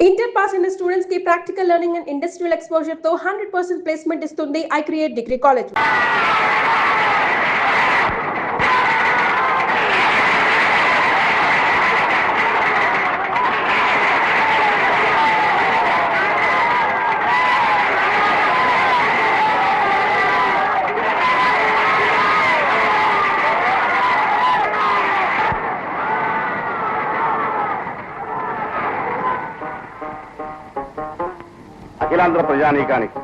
Inter pass in the students ki practical learning and industrial exposure to 100% placement istundi I Create Degree College. అఖిలాంధ్ర ప్రజానీకానికి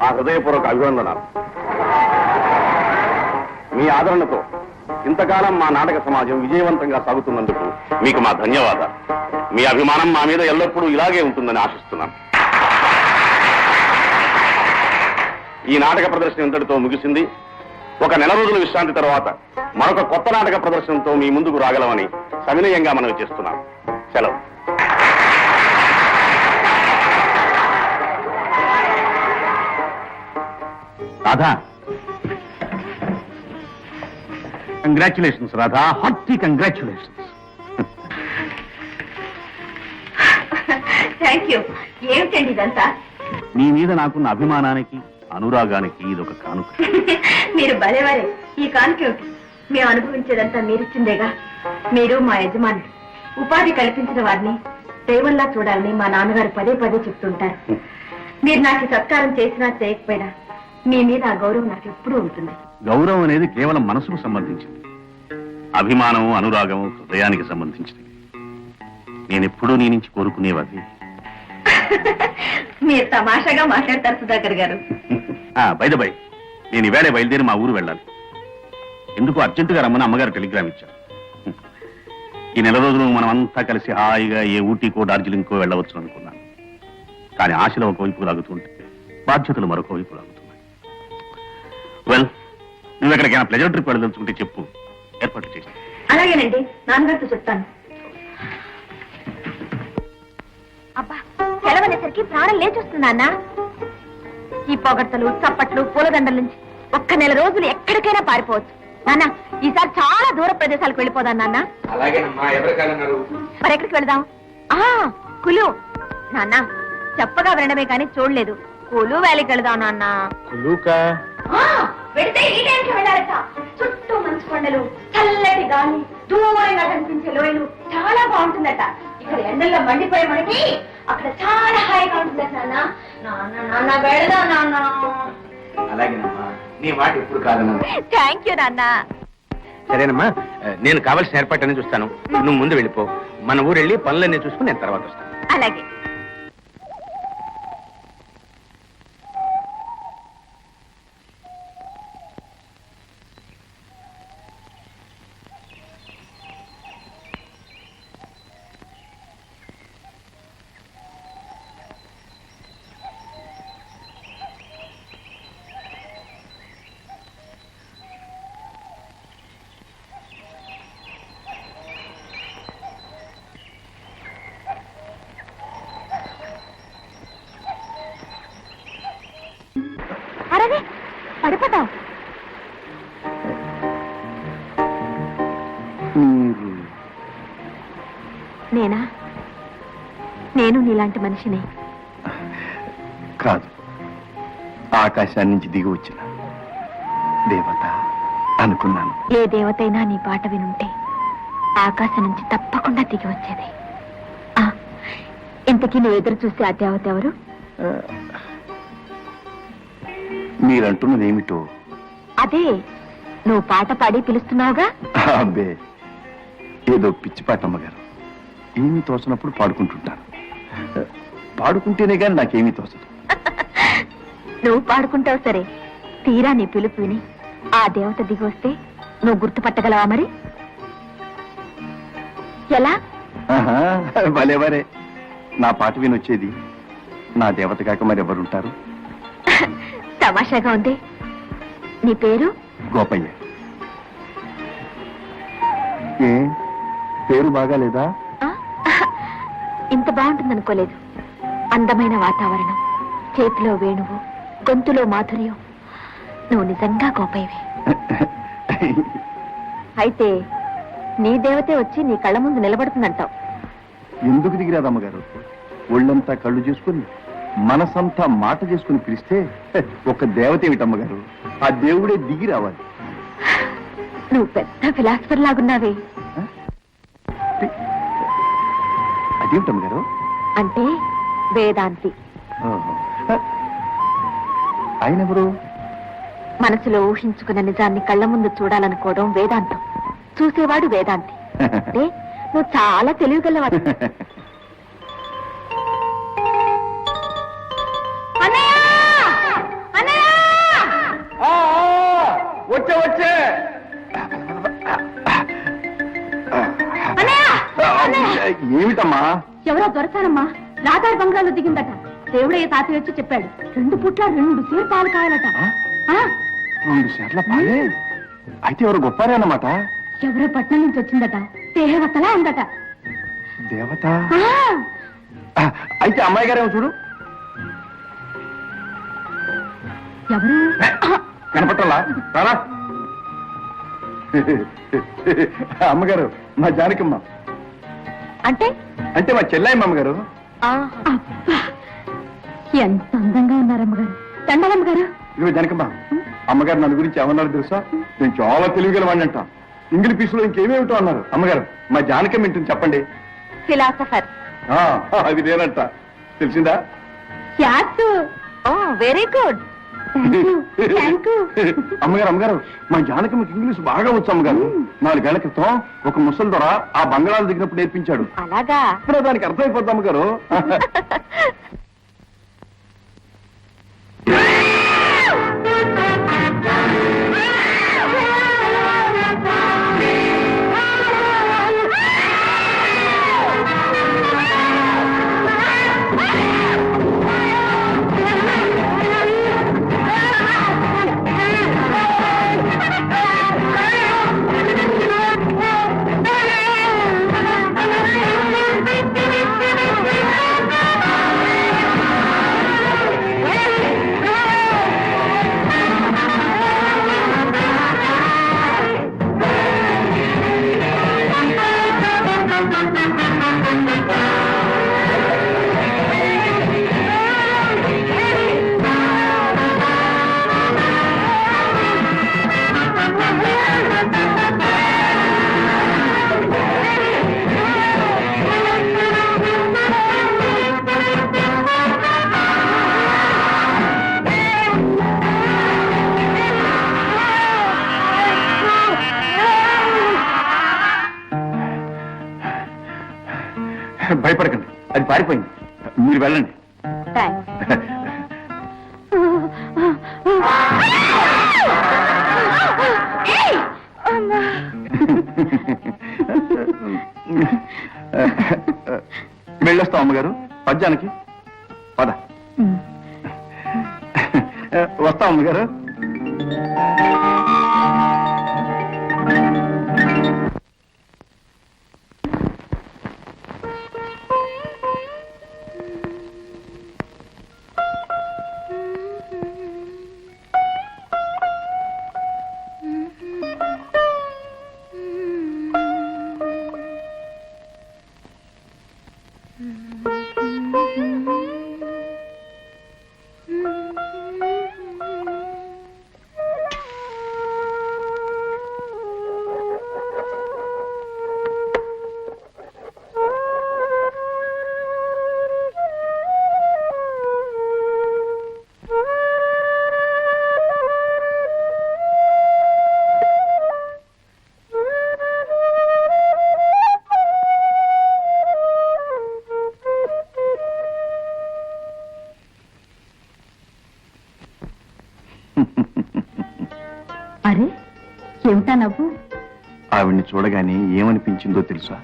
ఆ హృదయపూర్వక అభివందనాలు. మీ ఆదరణతో ఇంతకాలం మా నాటక సమాజం విజయవంతంగా సాగుతున్నందుకు మీకు మా ధన్యవాదాలు. మీ అభిమానం మా మీద ఎల్లప్పుడూ ఇలాగే ఉంటుందని ఆశిస్తున్నాను. ఈ నాటక ప్రదర్శన ఇంతటితో ముగిసింది. ఒక నెల రోజుల విశ్రాంతి తర్వాత మరొక కొత్త నాటక ప్రదర్శనతో మీ ముందుకు రాగలమని సవినయంగా మనవి చేస్తున్నాం. సెలవు. Radha, congratulations Radha, hearty congratulations. Thank you. ఏమిటండి ఇదంతా? మీ మీద నాకున్న అభిమానానికి అనురాగానికి ఇదొక కానుక. మీరు భలేవారే. ఈ కానుకేమిటి? మేము అనుభవించేదంతా మీరిచ్చిందేగా. మీరు మా యజమానులు. ఉపాధి కల్పించిన వారిని దైవంలా చూడాలని మా నాన్నగారు పదే పదే చెప్తుంటారు. మీరు నాకు సత్కారం చేసినా చేయకపోయినా మీ మీద ఆ గౌరవం నాకు ఎప్పుడూ ఉంటుంది. గౌరవం అనేది కేవలం మనసుకు సంబంధించింది. అభిమానం, అనురాగం హృదయానికి సంబంధించింది. నేనెప్పుడూ నీ నుంచి కోరుకునేవాది. మీరు తమాషాగా మాట్లాడతారు సుధాకర్ గారు. బై నేను ఈవేళ బయలుదేరి మా ఊరు వెళ్ళాలి. ఎందుకు అర్జెంటుగా రమ్మని అమ్మగారు టెలిగ్రామ్ ఇచ్చారు. ఈ నెల రోజులు మనం అంతా కలిసి హాయిగా ఏ ఊటీకో డార్జిలింగ్కో వెళ్ళవచ్చు అనుకున్నాను. కానీ ఆశలు ఒకవైపు లాగుతుంటే బాధ్యతలు మరొక వైపు లాగుతున్నాయి. వెల్, నువ్వు ఎక్కడికైనా ప్లెజర్ ట్రిప్ వెళ్ళదలుచుకుంటే చెప్పు, ఏర్పాటు చేసి. అలాగేనండి, నాన్నగారితో చెప్తాను. అబ్బా, సెలవనేసరికి ప్రాణం లేచొస్తుంది నాన్న. ఈ పొగడ్తలు, చప్పట్లు, పూలదండల నుంచి ఒక్క నెల రోజులు ఎక్కడికైనా పారిపోవచ్చు. నాన్న, ఈసారి చాలా దూర ప్రదేశాలకు వెళ్ళిపోదాం నాన్న. మరి ఎక్కడికి వెళదాం? కులు. నాన్న, చెప్పగా వినడమే కానీ చూడలేదు. కులు వ్యాలీకి వెళదాం నాన్న. వెళితే ఈ టైంకి వెళ్ళాలట. చుట్టూ మంచు కొండలు, చల్లటి గాలి, దూరంగా కనిపించే లోయలు, చాలా బాగుంటుందట. ఇక్కడ ఎండల్లో మండిపోయే మనకి అక్కడ చాలా హాయిగా ఉంటుందట నాన్న. నాన్న నాన్న వెళదాం నాన్న. అలాగేనమ్మా, నీ మాట ఇప్పుడు కాదన్నా. థ్యాంక్ యూ నాన్న. సరేనమ్మా, నేను కావాల్సిన ఏర్పాట్లన్నీ చూస్తాను. నువ్వు ముందు వెళ్ళిపో. మన ఊరు వెళ్ళి పనులన్నీ చూసుకుని నేను తర్వాత వస్తాను. అలాగే. అరే, పడిపోతావు. నేనా? నేను నీలాంటి మనిషిని కాదు, ఆకాశాన్ని నుంచి దిగి వచ్చిన దేవత అనుకున్నాను. ఏ దేవతైనా నీ పాట వినుంటే ఆకాశం నుంచి తప్పకుండా దిగి వచ్చేది. ఇంతకీ నువ్వు ఎదురు చూస్తే ఆ దేవత ఎవరు? మీరంటున్నది ఏమిటో? అదే, నువ్వు పాట పాడి పిలుస్తున్నావుగా. అబ్బే, ఏదో పిచ్చి పాట అమ్మగారు. ఏమీ తోచినప్పుడు పాడుకుంటుంటాను. పాడుకుంటేనే కానీ నాకేమీ తోచదు. నువ్వు పాడుకుంటావు సరే, తీరా నీ పిలుపు విని ఆ దేవత దిగి వస్తే నువ్వు గుర్తుపట్టగలవా మరి? ఎలా? భలేవరే, నా పాట వినొచ్చేది నా దేవత కాక మరి ఎవరుంటారు? తమాషాగా ఉంది. నీ పేరు? గోపయ్య. ఏ పేరు బాగాలేదా? ఇంత బాగుంటుందనుకోలేదు. అందమైన వాతావరణం, చేతిలో వేణువు, గొంతులో మాధుర్యం. నువ్వు నిజంగా గోపయ్యవే. అయితే నీ దేవతే వచ్చి నీ కళ్ళ ముందు నిలబడుతుందంటావు. ఎందుకు దిగిరాదమ్మగారు? ఒళ్ళంతా కళ్ళు చేసుకుని మనసంతా మాట చేసుకుని పిలిస్తే ఒక దేవత ఏమిటమ్మగారు, ఆ దేవుడే దిగి రావాలి. నువ్వు పెద్ద ఫిలాసఫర్ లాగున్నావే. అదేమిటమ్మగారు? అంటే వేదాంతి. ఆయన ఎవరు? మనసులో ఊహించుకున్న నిజాన్ని కళ్ళ ముందు చూడాలనుకోవడం వేదాంతం. చూసేవాడు వేదాంతి. అంటే నువ్వు చాలా తెలివిగలవాడు. వచ్చే ఏమిటమ్మా? ఎవరో దొరసానమ్మా రాధారి బంగ్లాలో దిగిందట. దేవుడయ్య తాతయ్య వచ్చి చెప్పాడు 2 పూట్ల 2 సేరు పాలు కావాలట. 2 సేర్ల పాలే? అయితే ఎవరు గొప్పారే అన్నమాట. ఎవరో పట్నం నుంచి వచ్చిందట. దేవతలా ఉందట. దేవత? అయితే అమ్మాయి గారేమో చూడు. ఎవరు? కనపట్టాలా? రారా. అమ్మగారు మా జానకమ్మ. అంటే అంటే మా చెల్లాయమ్మ అమ్మగారు. ఎంత అందంగా ఉన్నారమ్మగారు. దండాలమ్మగారు. ఇదిగో జానకమ్మ, అమ్మగారు నన్ను గురించి ఏమన్నారు తెలుసా? నేను చాలా తెలివిగలవాడినంట. ఇంగిలి పీసులో ఇంకేమేమిటో అన్నారు. అమ్మగారు మా జానకమ్మ ఏంటని చెప్పండి. ఫిలాసఫర్. అది నేనంట. తెలిసిందా? Very good. అమ్మగారు అమ్మగారు మా జానకమ్మకి ఇంగ్లీష్ బాగా వచ్చు అమ్మగారు. 4 ఏళ్ల క్రితం ఒక ముసలి దొర ఆ బంగాళాలు దిగినప్పుడు నేర్పించాడు. అలాగా? ఇప్పుడు దానికి అర్థమైపోద్ది అమ్మగారు. భయపడకండి, అది పారిపోయింది. మీరు వెళ్ళండి. వెళ్ళొస్తాం అమ్మగారు. పద్యానికి పద. వస్తాం అమ్మగారు. అరే ఏమిటా నవ్వు? ఆవిడ్ని చూడగానే ఏమనిపించిందో తెలుసా?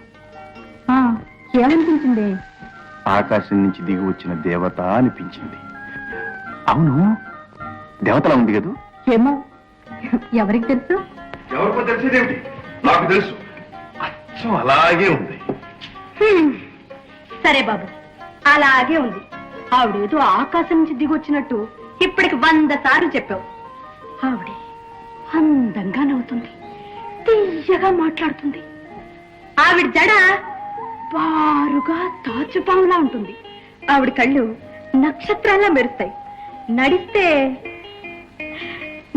ఏమనిపించింది? ఆకాశం నుంచి దిగి వచ్చిన దేవత అనిపించింది. అవును, దేవతలా ఉంది కదూ? ఏమో, ఎవరికి తెలుసు? ఎవరికో తెలిసేదేమిటి, నాకు తెలుసు. అచ్చం అలాగే ఉంది. సరే బాబు, అలాగే ఉంది. ఆవిడేదో ఆకాశం నుంచి దిగొచ్చినట్టు ఇప్పటికి 100 సార్లు చెప్పావు. ఆవిడే అందంగా నవ్వుతుంది, తీయగా మాట్లాడుతుంది. ఆవిడ జడ బారుగా తాచుపాములా ఉంటుంది. ఆవిడ కళ్ళు నక్షత్రాలా మెరుస్తాయి. నడిస్తే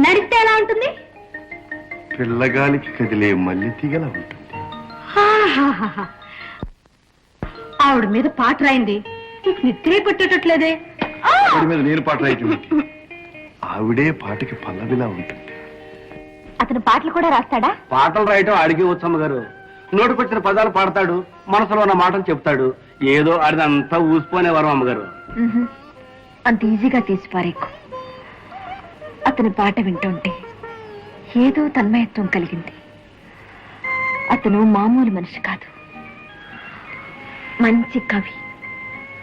నడిస్తే ఎలా ఉంటుంది? పిల్లగాలికి కదిలే మల్లె తీగలా ఉంటుంది. హాహాహాహా. ఆవిడ మీద పాట రాయింది, నీకు నిద్రే పట్టేటట్లేదే. ఆ! ఆవిడ మీద నేను పాట రాయటం ఏంటి? ఆవిడే పాటకి పల్లవిలా ఉంటుంది. అతను పాటలు కూడా రాస్తాడా? పాటలు రాయటం అడిగి వచ్చమ్మ గారు. నోటికొచ్చిన పదాలు పాడతాడు, మనసులో ఉన్న మాటలు చెప్తాడు. ఏదో ఆడిదంతా ఊసిపోనే వరం అమ్మగారు. ఉహుం. అంత ఈజీగా తీసిపారేకు. అతని పాట వింటుంటే ఏదో తన్మయత్వం కలిగింది. అతను మామూలు మనిషి కాదు, మంచి కవి,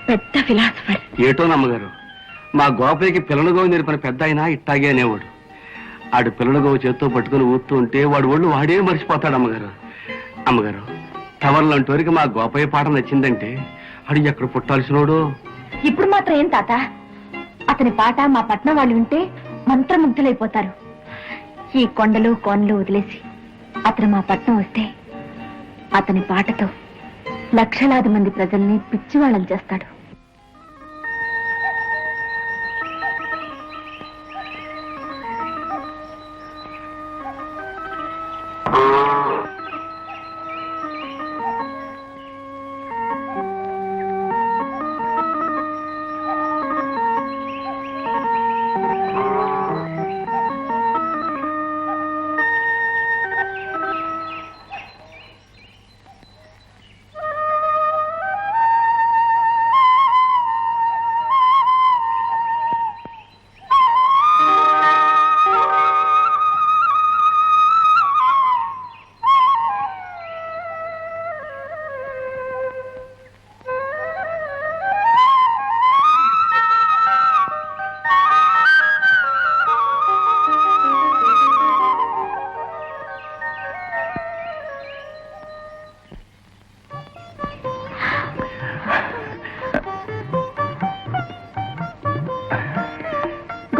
పెద్ద ఫిలాసఫర్. ఏటో నమ్మగారు, మా గోపయ్యకి పిల్లలుగోవు నేర్పిన పెద్ద ఆయన ఇట్టాగే అనేవాడు. ఆడు పిల్లలుగోవు చేత్తో పట్టుకుని ఊపుతూ ఉంటే వాడు ఒళ్ళు వాడే మర్చిపోతాడు అమ్మగారు. అమ్మగారు, టవర్లాంటి వరకు మా గోపయ్య పాట నచ్చిందంటే ఆడు ఎక్కడ పుట్టాల్సినోడు. ఇప్పుడు మాత్రం ఏం తాత, అతని పాట మా పట్నం వాళ్ళు వింటే మంత్రముగ్ధులైపోతారు. ఈ కొండలు కోనలు వదిలేసి అతను మా పట్నం వస్తే అతని పాటతో లక్షలాది మంది ప్రజల్ని పిచ్చివాళ్ళని చేస్తాడు.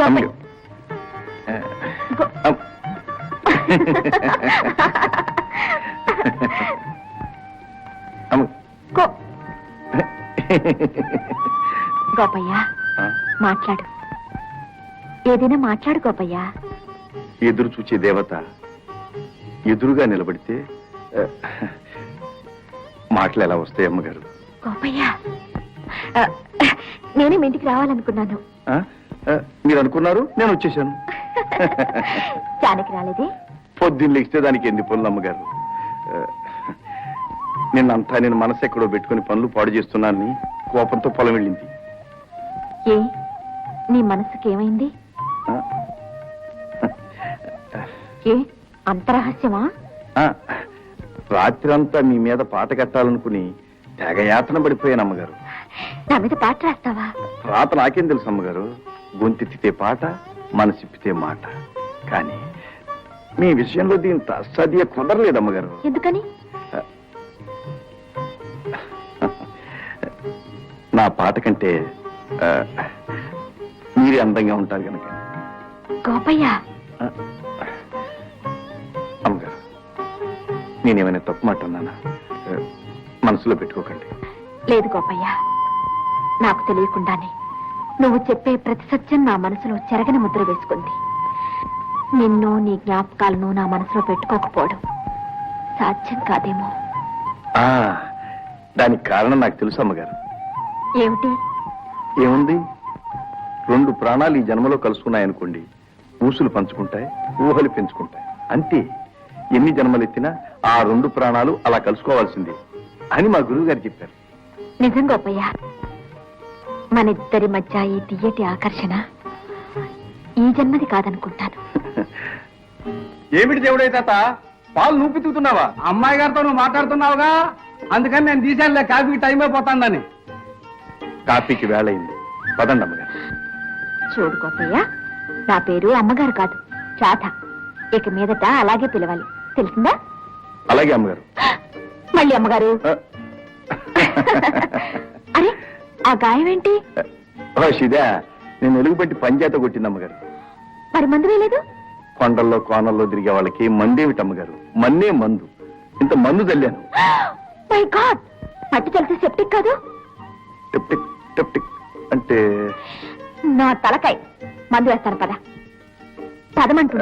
అమ్మగారు. గోపయ్య, మాట్లాడు. ఏదైనా మాట్లాడు గోపయ్య. ఎదురు చూచే దేవత ఎదురుగా నిలబడితే మాటలు ఎలా వస్తాయి అమ్మగారు? గోపయ్య, నేనే మీ ఇంటికి రావాలనుకున్నాను. మీరు అనుకున్నారు, నేను వచ్చేసాను. జానకి రాలేదే? పొద్దున్న లేస్తే దానికి ఎన్ని పనులు అమ్మగారు. నిన్నంతా నేను మనసు ఎక్కడో పెట్టుకుని పనులు పాడు చేస్తున్నానని కోపంతో పొలం వెళ్ళింది. ఏ, నీ మనసుకి ఏమైంది? ఏ, అంత రహస్యమా? రాత్రి అంతా మీ మీద పాట కట్టాలనుకుని తెగయాతన పడిపోయాను అమ్మగారు. నా మీద పాట రాస్తావా? రాత నాకేం తెలుసు అమ్మగారు. గొంతెత్తితే పాట, మనసిప్పితే మాట. కానీ మీ విషయంలో దీని తస్సదియ కుదరలేదు అమ్మగారు. ఎందుకని? నా పాట కంటే మీరే అందంగా ఉంటారు కనుక. గోపయ్య, అమ్మగారు, నేనేమైనా తప్పు మాట అన్నానా? మనసులో పెట్టుకోకండి. లేదు గోపయ్య, నాకు తెలియకుండానే నువ్వు చెప్పే ప్రతి సత్యం నా మనసులో చెరగని ముద్ర వేసుకుంది. నిన్ను, నీ జ్ఞాపకాలను నా మనసులో పెట్టుకోకపోవడం సాధ్యం కాదేమో. దానికి కారణం నాకు తెలుసు అమ్మగారు. ఏమిటి? ఏముంది, 2 ప్రాణాలు ఈ జన్మలో కలుసుకున్నాయనుకోండి, ఊసులు పంచుకుంటాయి, ఊహలు పెంచుకుంటాయి. అంతే. ఎన్ని జన్మలెత్తినా ఆ 2 ప్రాణాలు అలా కలుసుకోవాల్సిందే అని మా గురువు గారు చెప్పారు. నిజం గోపయ్య, మన ఇద్దరి మధ్య ఈ తీయటి ఆకర్షణ ఈ జన్మది కాదనుకుంటాను. ఏమిటి దేవుడై తాత, పాలు నువ్వు పితుకుతున్నావా? అమ్మాయి గారితో నువ్వు మాట్లాడుతున్నావుగా, అందుకని నేను తీసానులే, కాఫీకి టైం అయిపోతాందని. కాఫీకి వేళయింది, పదండి అమ్మగారు. చూడు గోపయ్య, నా పేరు అమ్మగారు కాదు, రాధ. ఇక మీదట అలాగే పిలవాలి, తెలిసిందా? అలాగే అమ్మగారు. మళ్ళీ అమ్మగారు. అరే, ఆ గాయం ఏంటి? షిదా, నేను ఎలుగు పెట్టి పంచాయత కొట్టింది అమ్మగారు. మరి మందు వేయలేదు? కొండల్లో కోనల్లో తిరిగే వాళ్ళకి మందేమిటి అమ్మగారు? మన్నే మందు. ఇంత మందు చల్లాను. మై గాడ్, మట్టి చల్లితే సెప్టిక్ కాదు? టెప్టిక్ అంటే నా తలకాయ మందు వేస్తాను పద పదమంటు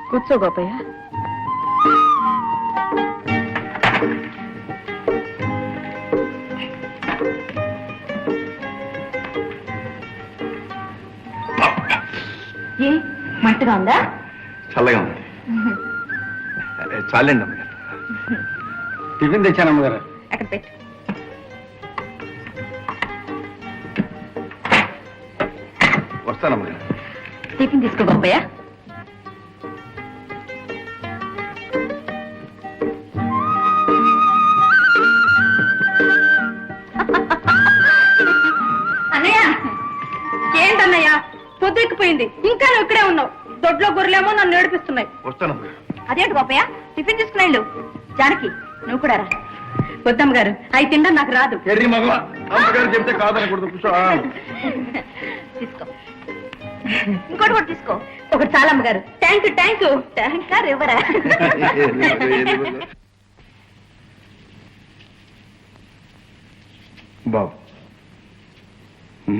కూర్చో గోపయ్య. ఏ మంటగా ఉందా? చల్లగా ఉంది. చాలండి అమ్మగారు. టిఫిన్ తెచ్చాను అమ్మగారు. అక్కడ పెట్టు. వస్తానమ్మగారు. టిఫిన్ తీసుకో గోపయ్య. అన్నయ్య ఏంటన్నయ్య పొద్దుెక్కిపోయింది ఇంకా నువ్వు ఇక్కడే ఉన్నావు. దొడ్లో గొర్రెలేమో నన్ను ఏడిపిస్తున్నాయి. వస్తానమ్మగారు. అదేంటి గోపయ్య టిఫిన్ తీసుకున్నాళ్ళు. జానకి నువ్వు కూడా రా. వద్దమ్మ గారు అవి తినడం నాకు రాదు. ఎర్రి మగ అమ్మగారు చెప్తే కాదనకూడదు. కూర్చో. తీసుకో. ఇంకోటి కూడా తీసుకో. ఒకటి చాలమ్మ గారు. థ్యాంక్ యూ థ్యాంక్ యూ ఇవ్వరా. బాబు,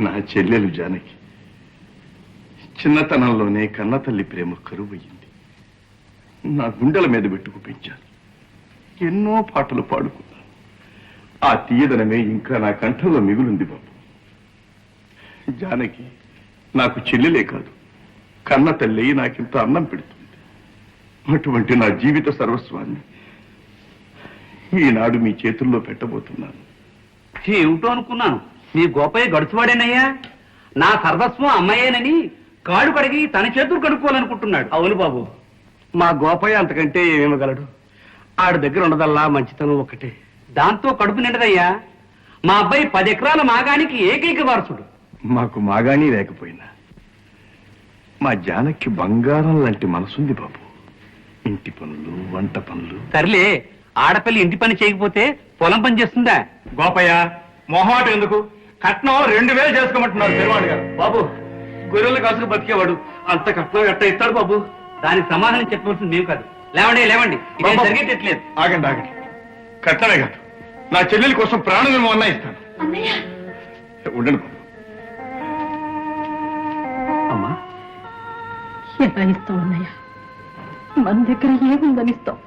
నా చెల్లెలు జానకి చిన్నతనంలోనే కన్నతల్లి ప్రేమ కరువయ్యింది. నా గుండెల మీద పెట్టుకు పెంచాను. ఎన్నో పాటలు పాడుకున్నాను. ఆ తీయదనమే ఇంకా నా కంఠంలో మిగులుంది బాబు. జానకి నాకు చెల్లెలే కాదు, కన్న తల్లి నాకింత అన్నం పెడుతుంది. అటువంటి నా జీవిత సర్వస్వాన్ని ఈనాడు మీ చేతుల్లో పెట్టబోతున్నాను. ఏమిటో అనుకున్నాను, నీ గోపయ్య గడుచువాడేనయ్యా. నా సర్వస్వం అమ్మాయేనని కాడు కడిగి తన చేతులు కడుక్కోవాలనుకుంటున్నాడు. అవును బాబు, మా గోపయ్య అంతకంటే ఏమివ్వగలడు? ఆడి దగ్గర ఉండదల్లా మంచితనం ఒకటే. దాంతో కడుపు నిండదయ్యా. మా అబ్బాయి 10 ఎకరాల మాగానికి ఏకైక వారసుడు. మాకు మాగానీ లేకపోయినా మా జానకి బంగారం లాంటి మనసుంది బాబు. ఇంటి పనులు, వంట పనులు. సర్లే, ఆడపిల్ల ఇంటి పని చేయకపోతే పొలం పని చేస్తుందా? గోపయ్య మొహమాట ఎందుకు? కట్నం 2000 చేసుకోమంటున్నారు పెరువాడు గారు. బాబు, గొర్రెలు కాసుకు బతికేవాడు అంత కట్నం ఎట్ట ఇస్తాడు బాబు? దానికి సమాధానం చెప్పవలసింది మేము కాదు. లేవండి, ఇదేం జరిగేటట్లేదు. ఆగండి. కట్టనే కాదు, నా చెల్లెల కోసం ప్రాణం అన్నా ఇస్తాను. ఉండండి బాబు. అమ్మా, ఎలా ఇస్తావు అన్నయ్య? మన దగ్గర ఏముందని ఇస్తాం?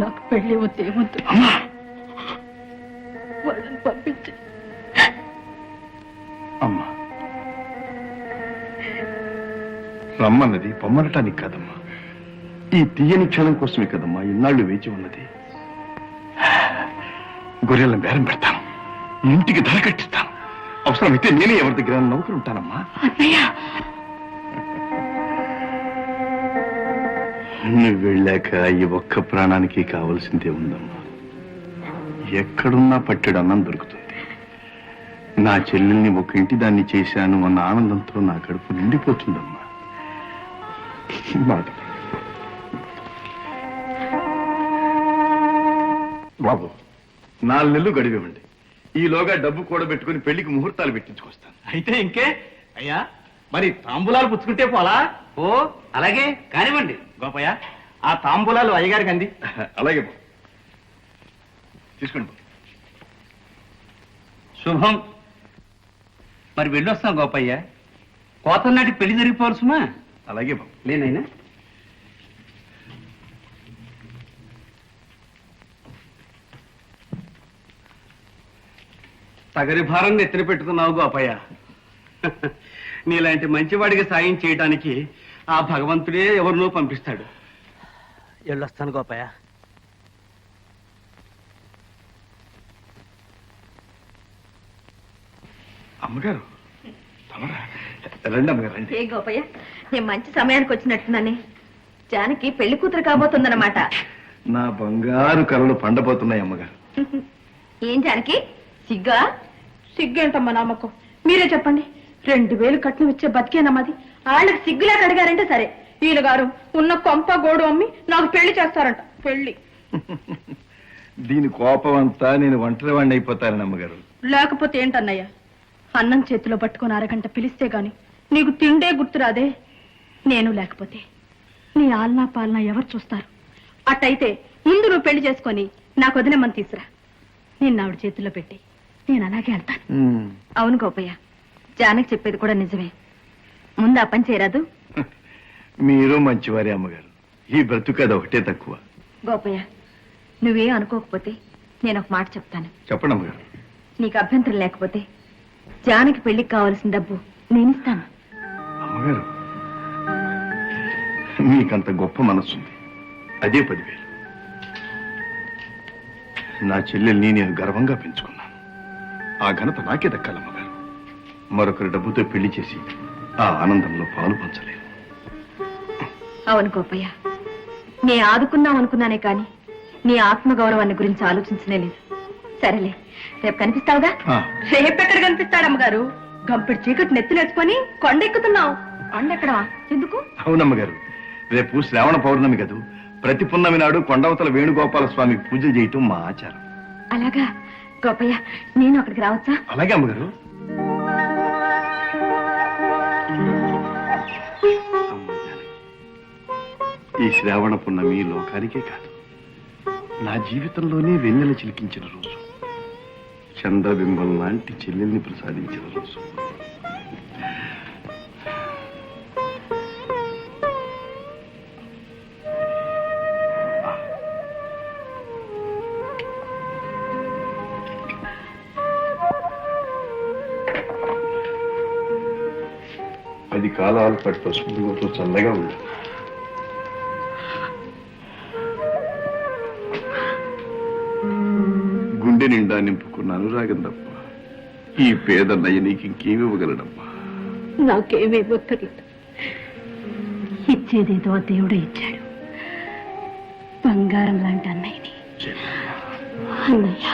నాకు పెళ్లి వద్దు, ఏమొద్దు. వాళ్ళని పంపించి. అమ్మా, రమ్మన్నది పొమ్మనటానికి కాదమ్మా, ఈ తీయని క్షణం కోసమే కదమ్మా ఇన్నాళ్ళు వేచి ఉన్నది. గొర్రెలను బేరం పెడతాను, ఇంటికి ధర కట్టిస్తాను. అవసరమైతే నేనే ఎవరి దగ్గర నౌకరు ఉంటానమ్మా. నువ్వు వెళ్ళాక ఈ ఒక్క ప్రాణానికి కావలసిందే ఉందమ్మా. ఎక్కడున్నా పట్టెడు అన్నం దొరుకుతుంది. నా చెల్లెల్ని ఒక ఇంటి దాన్ని చేశాను అన్న ఆనందంతో నా కడుపు నిండిపోతుందమ్మా. మాట బాబు, 4 నెలలు గడివివ్వండి. ఈలోగా డబ్బు కూడబెట్టుకుని పెళ్లికి ముహూర్తాలు పెట్టించుకొస్తాను. అయితే ఇంకే అయ్యా, మరి తాంబూలాలు పుచ్చుకుంటే పోలా? ఓ అలాగే కానివ్వండి. గోపయ్య, ఆ తాంబూలాలు అయ్యగారికి అంది. అలాగే బాబు, తీసుకోండి బాబు. శుభం. మరి వెళ్ళొస్తాం గోపయ్య. కోతల నాటి పెళ్లి జరిగిపోవలసుమా? అలాగే బాబు. లేనైనా తగరి భారం ఎత్తిన పెట్టుకున్నావు గోపయ్య. నీలాంటి మంచివాడికి సాయం చేయడానికి ఆ భగవంతుడే ఎవరినో పంపిస్తాడు. వెళ్ళొస్తాను గోపయ్య. అమ్మగారు, తమరా? రండి అమ్మగారు, రండి. ఏ గోపయ్య, నేను మంచి సమయానికి వచ్చినట్టున్నానే. జానకి పెళ్లి కూతురు కాబోతుందన్నమాట. నా బంగారు కలలు పండబోతున్నాయి అమ్మగారు. ఏం జానకి, సిగ్గా? సిగ్గేంటమ్మా నమ్మకం? మీరే చెప్పండి. 2000 కట్నం ఇచ్చే బతికేనమ్మది. వాళ్ళకి సిగ్గులేక అడిగారంటే సరే. ఈయన గారు ఉన్న కొంప గోడు అమ్మి నాకు పెళ్లి చేస్తారంట. పెళ్లి దీని కోపం అంతా నేను ఒంటరి వాడిని అయిపోతానని అమ్మగారు. లేకపోతే ఏంటన్నయ్య? అన్నం చేతిలో పట్టుకుని 1 అరగంట పిలిస్తే గాని నీకు తిండే గుర్తురాదే? నేను లేకపోతే నీ ఆలనా పాలనా ఎవరు చూస్తారు? అట్టయితే ముందు నువ్వు పెళ్లి చేసుకొని నాకు వదినమ్మని తీసురా. నేను ఆవిడ చేతుల్లో పెట్టి నేను అలాగే వెళ్తాను. అవును గోపయ్య, జానకి చెప్పేది కూడా నిజమే. ముందు ఆ పని చేయరాదు? మీరు మంచివారే అమ్మగారు. ఈ బ్రతుకు అది ఒకటే తక్కువ. గోపయ్య, నువ్వేం అనుకోకపోతే నేను ఒక మాట చెప్తాను. చెప్పండి అమ్మగారు. నీకు అభ్యంతరం లేకపోతే జానకి పెళ్లికి కావాల్సిన డబ్బు నేను ఇస్తాను. అమ్మగారు, మీకంత గొప్ప మనస్సుంది. అదే 10,000. నా చెల్లెల్ని నేను గర్వంగా పెంచుకున్నాను. ఆ ఘనత నాకే దక్కాలమ్మగారు. మరొకరి డబ్బుతో పెళ్లి చేసి ఆ ఆనందంలో పాలు పంచలేదు. అవును గోపయ్య, నే ఆదుకున్నాం అనుకున్నానే కాని నీ ఆత్మగౌరవాన్ని గురించి ఆలోచించనే లేదు. సరేలే, రేపు కనిపిస్తావుగా? రేపెక్కడ కనిపిస్తాడమ్మగారు? గంపెడు చీకటి నెత్తినేసుకొని కొండెక్కుతున్నావు. కొండెక్కడవా? ఎందుకు? అవునమ్మగారు, రేపు శ్రావణ పౌర్ణమి కదూ. ప్రతి పున్నమి నాడు కొండవతల వేణుగోపాల స్వామికి పూజలు చేయటం మా ఆచారం. అలాగా గోపయ్య, నేను అక్కడికి రావచ్చా? అలాగే అమ్మగారు. ఈ శ్రావణ పున్నమి లోకానికే కాదు, నా జీవితంలోనే వెన్నెల చిలికించిన రోజు. చంద్రబింబం లాంటి చెల్లెల్ని ప్రసాదించిన రోజు. అది కాలాలు పట్టు పసుపుతో చల్లగా ఉంది. గుండె నిండా నింపుకున్న అనురాగం తప్ప ఈ పేద నయనికి ఇంకేమి ఇవ్వగలడమ్మా? నాకేమీ ఒక్కర్లేదు. ఇచ్చేదేదో దేవుడే ఇచ్చాడు. బంగారం లాంటి అన్నయ్యని. అన్నయ్య,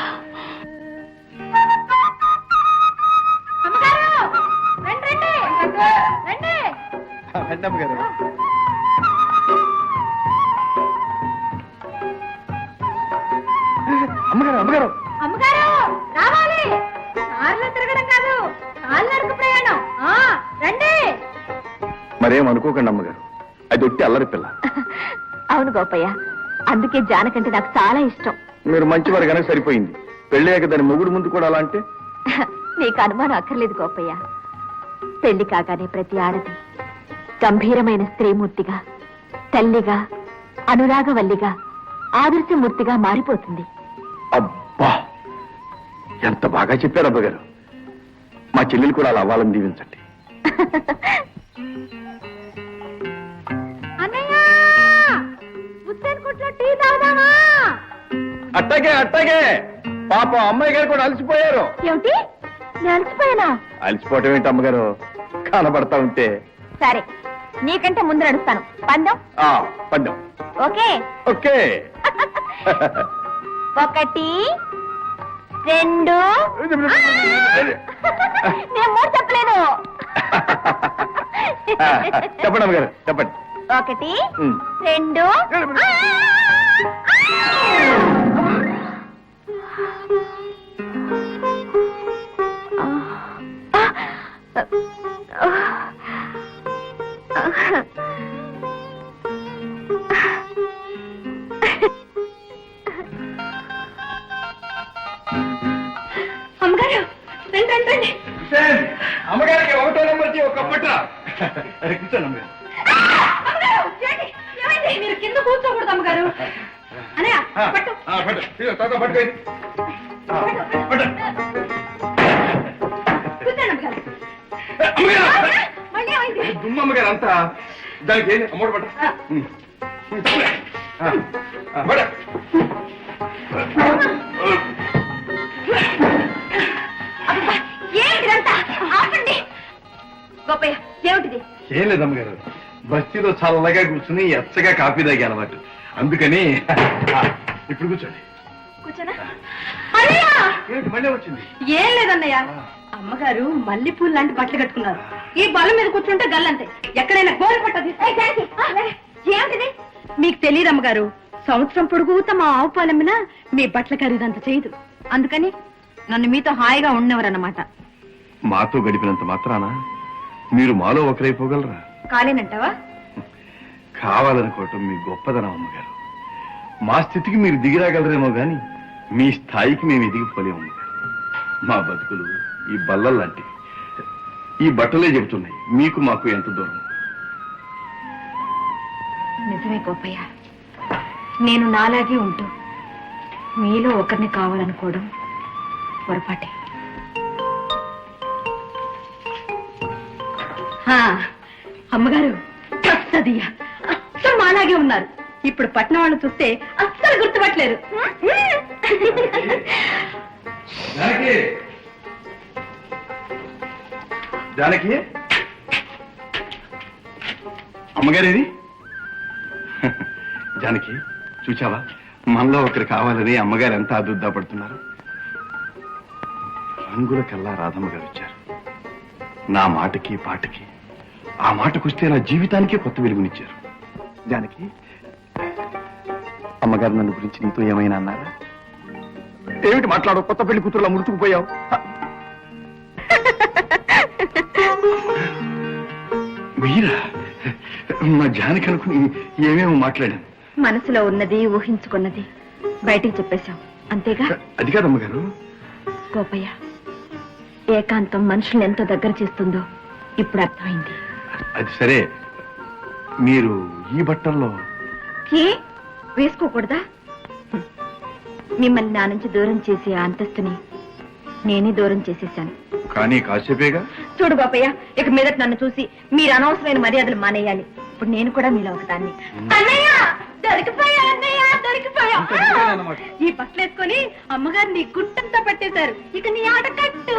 అమ్మగారు, అమ్మగారు, అమ్మగారు, అమ్మగారు రావాలి. కార్లో తిరగడం కాదు, కాలినడక ప్రయాణం. రండి. మరేం అనుకోకండి అమ్మగారు, అది ఒట్టి అల్లరి పిల్ల. అవును గోపయ్య, అందుకే జానకంటే నాకు చాలా ఇష్టం. మీరు మంచివారు కనుక సరిపోయింది. పెళ్ళయ్యాక దాని మొగుడు ముందు కూడా అలా అంటే? నీకు అనుమానం అక్కర్లేదు గోపయ్య. పెళ్లి కాగానే ప్రతి ఆడది గంభీరమైన స్త్రీమూర్తిగా, తల్లిగా, అనురాగవల్లిగా, ఆదర్శమూర్తిగా మారిపోతుంది. అబ్బా, ఎంత బాగా చెప్పారు అబ్బగారు. మా చెల్లెలు కూడా అలా అవ్వాలని దీవించండి. అట్టాగే అట్టాగే. పాపం అమ్మాయి గారు కూడా అలసిపోయారు. ఏమిటి, నేను అలసిపోయానా? అలసిపోవటం ఏంటి అమ్మగారు, కనబడతా ఉంటే. సరే, నీకంటే ముందు నడుస్తాను. పందెం? పందెం. Okay okay. 1, 2. నేను 3 చెప్పలేను. చెప్పండి అమ్మగారు, చెప్పండి. 1, 2. అమ్మగారు, రండి రండి రండి. అమ్మగారికి 1వ నెంబర్కి ఒక పట్ట. కూర్చోండి అమ్మగారు. అమ్మగారు, చేయండి. ఏమైంది? మీరు కింద కూర్చోకూడదు అమ్మగారు. అనయ్య, పట్టు. కూర్చోండి అమ్మగారు. మళ్ళీ ఏమైంది? దుమ్మమ్మగారు అంతా దానికి అమ్మడు పట్ట. ఏంటిదంతా? ఆపండి. గోపయ్య, ఏమిటిది? ఏం లేదమ్మగారు, బస్తీలో చల్లగా కూర్చుని ఎచ్చగా కాఫీ తాగే అలవాటు. అందుకని ఇప్పుడు కూర్చోండి. కూర్చోనా? మళ్ళీ వచ్చింది. ఏం లేదన్నయ్య, అమ్మగారు మల్లెపూలు లాంటి బట్టలు కట్టుకున్నారు. ఈ బల్ల మీద కూర్చుంటే గల్లంతే. ఎక్కడైనా గోలు పట్టది. ఏమిటిది? మీకు తెలియదు అమ్మగారు, సంవత్సరం పొడుగుతా మా ఆవు పాలమ్మినా మీ బట్టల ఖరీదంత చేయదు. అందుకని నన్ను మీతో హాయిగా ఉండేవారన్నమాట. మాతో గడిపినంత మాత్రాన మీరు మాలో ఒకరైపోగలరా? కాలేనంటావా? కావాలనుకోవటం మీ గొప్పదనం అమ్మగారు. మా స్థితికి మీరు దిగిరాగలరేమో గాని మీ స్థాయికి మేము ఎదిగిపోలేము అమ్మగారు. మా బతుకులు ఈ బల్లల్లాంటివి. ఈ బట్టలే చెబుతున్నాయి మీకు మాకు ఎంత దూరం. నిజమే గోపయ్య, నేను నాలాగే ఉంటూ మీలో ఒకరిని కావాలనుకోవడం పొరపాటే. అమ్మగారు కస్తదియ్య అస్సలు మాలాగే ఉన్నారు. ఇప్పుడు పట్నం వాళ్ళు చూస్తే అస్సలు గుర్తుపట్టలేరు. జానకి, అమ్మగారేది? జానకి, చూచావా మనలో ఒకరు కావాలని అమ్మగారు ఎంత అదుద్దా పడుతున్నారు. రంగుల కల్లా రాధమ్మ గారు వచ్చారు. నా మాటకి పాటకి, ఆ మాటకొస్తే నా జీవితానికే కొత్త వెలుగునిచ్చారు. జానకి, అమ్మగారు నన్ను గురించి నీతో ఏమైనా అన్నారా? ఏమిటి మాట్లాడవు? కొత్త పెళ్లి కూతురులా ముడుచుకుపోయావు. మీరా? మా జానకి అనుకుని ఏమేమో మాట్లాడాను. మనసులో ఉన్నది ఊహించుకున్నది బయటికి చెప్పేశాం, అంతేగా? అది కాదమ్మగారు. గోపయ్య, ఏకాంతం మనుషుల్ని ఎంత దగ్గర చేస్తుందో ఇప్పుడు అర్థమైంది. అది సరే, మీరు ఈ బట్టల్లో ఏ వేసుకోకూడదా? మిమ్మల్ని నా నుంచి దూరం చేసే ఆ అంతస్తుని నేనే దూరం చేసేశాను. కానీ కాసేపేగా. చూడు గోపయ్య, ఇక మీదట నన్ను చూసి మీరు అనవసరమైన మర్యాదలు మానేయాలి. ఇప్పుడు నేను కూడా మీలో ఒకదాన్ని. అన్నయ్య దొరికిపోయా, అన్నయ్య దొరికిపోయా. ఈ బట్టలు వేసుకొని అమ్మగారిని గుట్టంతా పట్టేశారు. ఇక నీ ఆట కట్టు.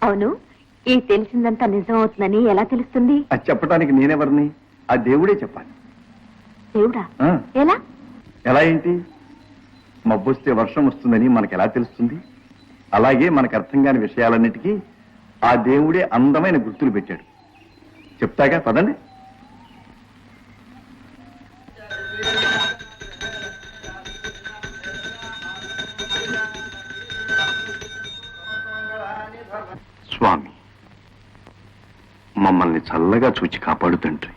అవును, ఈ తెలిసిందంతా నిజం అవుతుందని ఎలా తెలుస్తుంది? అది చెప్పడానికి నేనెవరిని? ఆ దేవుడే చెప్పాలి. దేవుడా? ఆ. ఎలా? ఎలా ఏంటి? మబ్బొస్తే వర్షం వస్తుందని మనకు ఎలా తెలుస్తుంది? అలాగే మనకు అర్థం కాని విషయాలన్నిటికీ ఆ దేవుడే అందమైన గుర్తులు పెట్టాడు. చెప్తాగా, పదండి. స్వామి, మమ్మల్ని చల్లగా చూచి కాపాడు తండ్రి.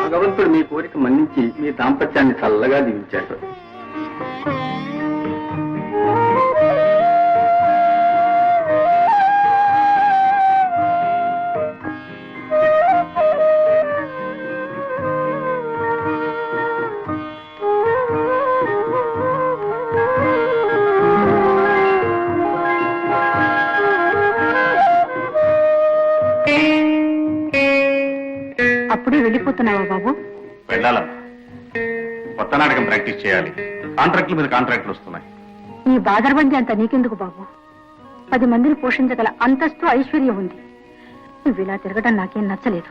భగవంతుడు మీ కోరిక మన్నించి మీ దాంపత్యాన్ని చల్లగా దీవించాడు. అప్పుడే వెళ్ళిపోతున్నావా బాబు? వెళ్ళాలమ్మా. కొత్త నాటకం ప్రాక్టీస్ చేయాలి. కాంట్రాక్టుల మీద కాంట్రాక్టులు వస్తున్నాయి. ఈ బాదరబంది అంత నీకెందుకు బాబు? 10 మందిని పోషించగల అంతస్తు ఐశ్వర్యం ఉంది. నువ్వు ఇలా తిరగడం నాకేం నచ్చలేదు.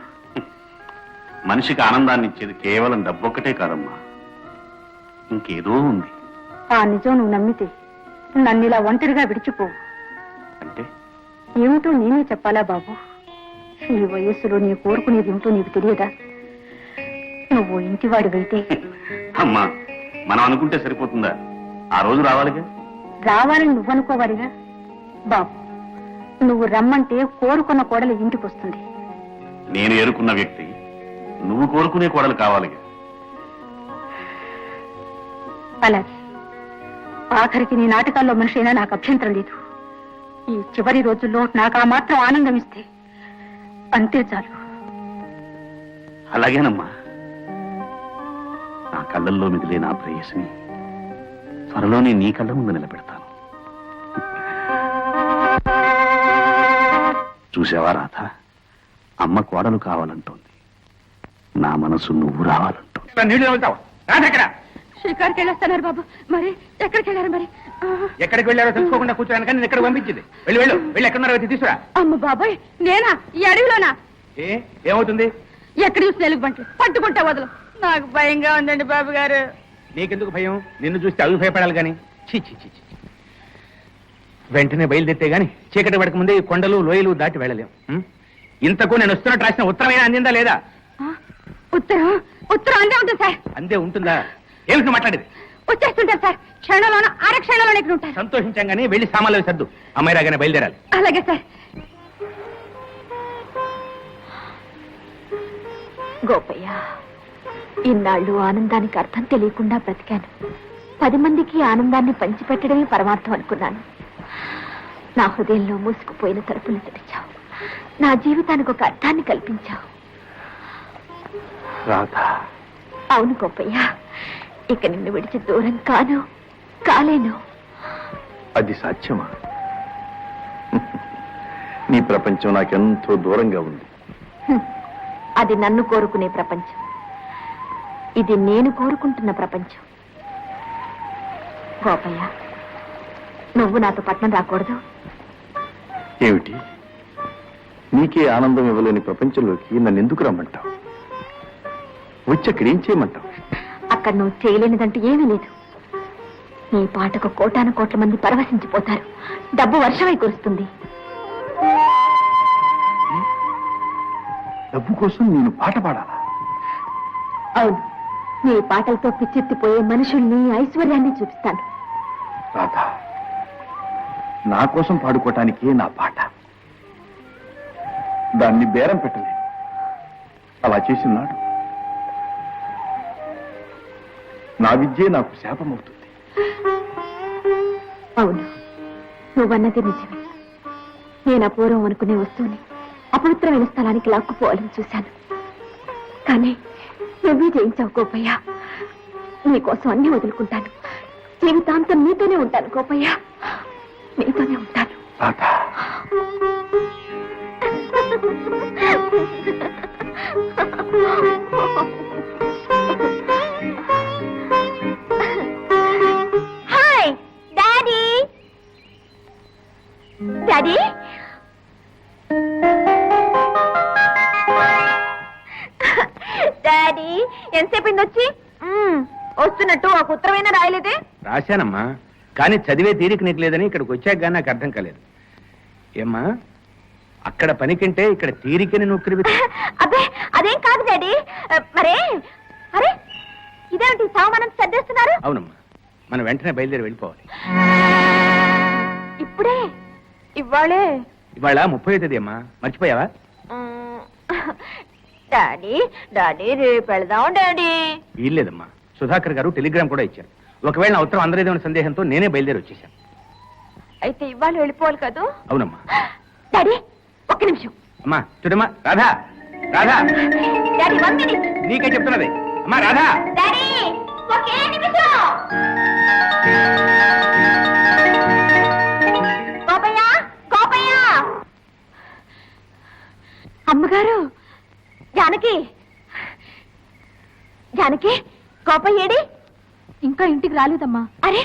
మనిషికి ఆనందాన్ని ఇచ్చేది కేవలం డబ్బొక్కటే కాదమ్మా, ఇంకేదో ఉంది. ఆ నిజం నువ్వు నమ్మితే నన్ను ఇలా ఒంటరిగా విడిచిపోవు. అంటే ఏమిటో నేనే చెప్పాలా బాబు? ఈ వయస్సులో నీ కోరుకునేది ఏమిటో నీకు తెలియదా? నువ్వు ఇంటివాడివైతే. అమ్మా, మనం అనుకుంటే సరిపోతుందా? ఆ రోజు రావాలిగా. రావాలని నువ్వనుకోవాలిగా బాబు. నువ్వు రమ్మంటే కోరుకున్న కోడలు ఇంటికి వస్తుంది. నేను ఎరుకున్న వ్యక్తి నువ్వు కోరుకునే కోడలు కావాలిగా. అలాగే ఆఖరికి నీ నాటకాల్లో మనిషైనా నాకు అభ్యంతరం లేదు. ఈ చివరి రోజుల్లో నాకు ఆ మాత్రం ఆనందం ఇస్తే అంతే చాలు. అలాగేనమ్మా. నా కళ్ళల్లో మిగిలే నా ప్రేయసిని త్వరలోనే నీ కళ్ళ ముందు నిలబెడతాను. చూసావా రాధ, అమ్మ కోడలు కావాలంటోంది, నా మనసు నువ్వు రావాలంటోంది. నీళ్ళు వెళ్తావు రాదెక్కడ? షికార్కి వెళ్ళొస్తున్నారు బాబు. మరి ఎక్కడికి వెళ్ళారు? మరి ఎక్కడికి వెళ్ళారో తెలుసుకోకుండా కూర్చోడానికి కానీ నేను ఇక్కడ పంపించింది. వెళ్ళి ఎక్కడున్నారో అయితే తీసుకురా. అమ్మ బాబాయ్, నేనా? ఈ అడవిలోనా? ఏమవుతుంది? ఎక్కడ చూసి తెలుగు బంట్లు పట్టుకుంటా వదలు. నాకు భయంగా ఉందండి బాబు గారు. నీకెందుకు భయం? నిన్ను చూస్తే అవి భయపడాలి కానీ. ఛీ ఛీ ఛీ ఛీ. వెంటనే బయలుదేరితే గాని చీకటి పడక ముందే ఈ కొండలు లోయలు దాటి వెళ్ళలేం. ఇంతకు నేను వస్తున్నట్టు రాసిన ఉత్తరమైనా అందిందా లేదా? ఉత్తరం ఉత్తరం అందే ఉంటుంది సార్. అంతే ఉంటుందా? ఏమిటి మాట్లాడేది? వచ్చేస్తుంటారు సార్. క్షణంలోనూ అరక్షణంలోనే ఇక్కడ ఉంటారు. సంతోషించాం గానీ వెళ్ళి సామాన్లు సర్దు. అమ్మాయి రాగానే బయలుదేరాలి. అలాగే సార్. గోపయ్య, ఇన్నాళ్ళు ఆనందానికి అర్థం తెలియకుండా బ్రతికాను. 10 మందికి ఆనందాన్ని పంచిపెట్టడమే పరమార్థం అనుకున్నాను. నా హృదయంలో మూసుకుపోయిన తలుపులు తెరిచావు. నా జీవితానికి ఒక అర్థాన్ని కల్పించావు. రాధా, అవును గోపయ్య, ఇక నిన్ను విడిచి దూరం కాలేను. అది సాధ్యమా? నీ ప్రపంచం నాకెంతో దూరంగా ఉంది. అది నన్ను కోరుకునే ప్రపంచం. ఇది నేను కోరుకుంటున్న ప్రపంచం. గోపయ్య, నువ్వు నాతో పట్నం రాకూడదు? ఏమిటి? నీకే ఆనందం ఇవ్వలేని ప్రపంచంలోకి నన్ను ఎందుకు రమ్మంటావు? వచ్చి అక్కడ ఏం చేయమంటావు? అక్కడ నువ్వు చేయలేనిదంటూ ఏమీ లేదు. నీ పాటకు కోటాను కోట్ల మంది పరవశించిపోతారు. డబ్బు వర్షమై కురుస్తుంది. డబ్బు కోసం నేను పాట పాడాలా? అవును, నీ పాటలతో పిచ్చెత్తిపోయే మనుషుల్ని, ఐశ్వర్యాన్ని చూపిస్తాను. రాధా, నా కోసం పాడుకోవటానికే నా పాట. దాన్ని బేరం పెట్టలేదు. అలా చేసినాడు నా విద్యే నాకు శాపమవుతుంది. అవును, నువ్వన్నది నిజమే. నేను అపూర్వం అనుకునే వస్తువుని అపవిత్రమైన స్థలానికి లాక్కుపోవాలని చూశాను. కానీ నువ్వే జయించావు గోపయ్య. నీకోసం అన్ని వదులుకుంటాను. జీవితాంతం నీతోనే ఉంటాను గోపయ్య, నీతోనే ఉంటాను. Radha, hi daddy. Daddy, daddy ఎంతసేపు వచ్చి? వస్తున్నట్టు ఒక ఉత్తరమైనా రాయలేదే? రాశానమ్మా, కానీ చదివే తీరిక నీకు లేదని ఇక్కడికి వచ్చాక కానీ నాకు అర్థం కాలేదు. ఏమ్మా, అక్కడ పని కంటే ఇక్కడ తీరికని నువ్వు అబ్బే అదేం కాదు డాడీ. మరే అరే ఇదేమిటి సామానం సర్దేస్తున్నారు? అవునమ్మా, మనం వెంటనే బయలుదేరి వెళ్ళిపోవాలి. ఇప్పుడే? ఇవాళే? ఇవాళ 30వ తేదీ అమ్మా, మర్చిపోయావా? డాడీ డాడీ రేపు వెళదాం డాడీ. వీల్లేదమ్మా, సుధాకర్ గారు టెలిగ్రామ్ కూడా ఇచ్చారు. ఒకవేళ నా ఉత్తరం అందరేదేమన్న సందేహంతో నేనే బయలుదేరి వచ్చేసాను. అయితే ఇవాళ వెళ్ళిపోవాలి కదా? అవునమ్మా. డాడీ ఒక్క నిమిషం. అమ్మా చూడమ్మా, రాధా రాధా, డాడీ 1 minute. నీకే చెప్తున్నది. అమ్మా రాధా. డాడీ ఒకే నిమిషం. కోపయ్య కోపయ్య. అమ్మగారు, జానకి జానకి, కోపయ్యేడి? ఇంకా ఇంటికి రాలేదమ్మా. అరే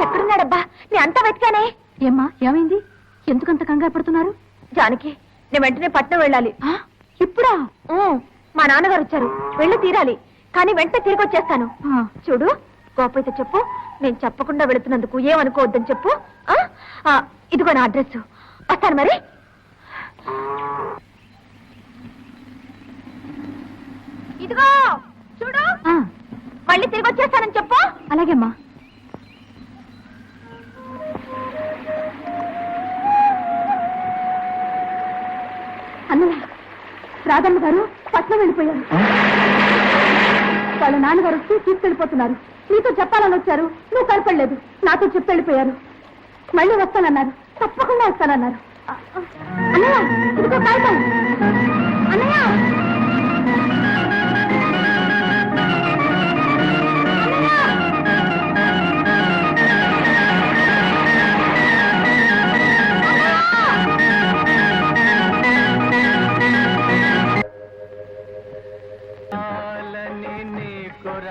ఎక్కడున్నాడబ్బా? నేను అంతా వెతికానే. ఏమ్మా, ఏమైంది? ఎందుకంత కంగారు పడుతున్నారు? జానకి, నేను వెంటనే పట్నం వెళ్ళాలి. ఇప్పుడా? మా నాన్నగారు వచ్చారు, వెళ్ళి తీరాలి. కానీ వెంటనే తిరిగి వచ్చేస్తాను. చూడు, గోపయ్యతో చెప్పు, నేను చెప్పకుండా వెళుతున్నందుకు ఏమనుకోవద్దని చెప్పు. ఇదిగో నా అడ్రస్. వస్తాను మరి. ఇదిగో చూడు, మళ్ళీ తిరిగి వచ్చేస్తానని చెప్పు. అలాగేమ్మా. అన్నయ్య, రాధమ్మ గారు పట్నం వెళ్ళిపోయారు. వాళ్ళ నాన్నగారు వచ్చి తీసుకెళ్ళిపోతున్నారు. నీతో చెప్పాలని వచ్చారు, నువ్వు కనపడలేదు. నాతో చెప్పి వెళ్ళిపోయారు. మళ్ళీ వస్తానన్నారు, తప్పకుండా వస్తానన్నారు. అన్నయ్య, ఇదిగో కాగితం. అన్నయ్య,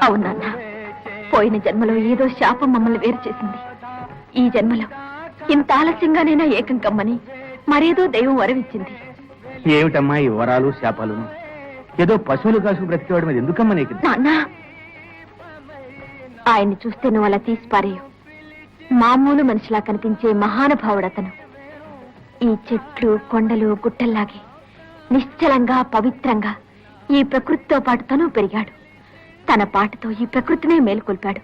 అవునన్నా, పోయిన జన్మలో ఏదో శాపం మమ్మల్ని వేరు చేసింది. ఈ జన్మలో ఇంత ఆలస్యంగానైనా ఏకం కమ్మని మరేదో దైవం వరమిచ్చింది. ఏమిటమ్మా ఈ వరాలు శాపాలు? ఏదో పశువులు కాసు బ్రతికేవాడి మీద ఎందుకమ్మా నీకు? నాన్న, ఆయన్ని చూస్తే నువ్వు అలా తీసి పారేయు. మామూలు మనిషిలా కనిపించే మహానుభావుడతను. ఈ చెట్లు కొండలు గుట్టల్లాగే నిశ్చలంగా పవిత్రంగా ఈ ప్రకృతితో పాటు తను పెరిగాడు. తన పాటతో ఈ ప్రకృతినే మేలుకొల్పాడు.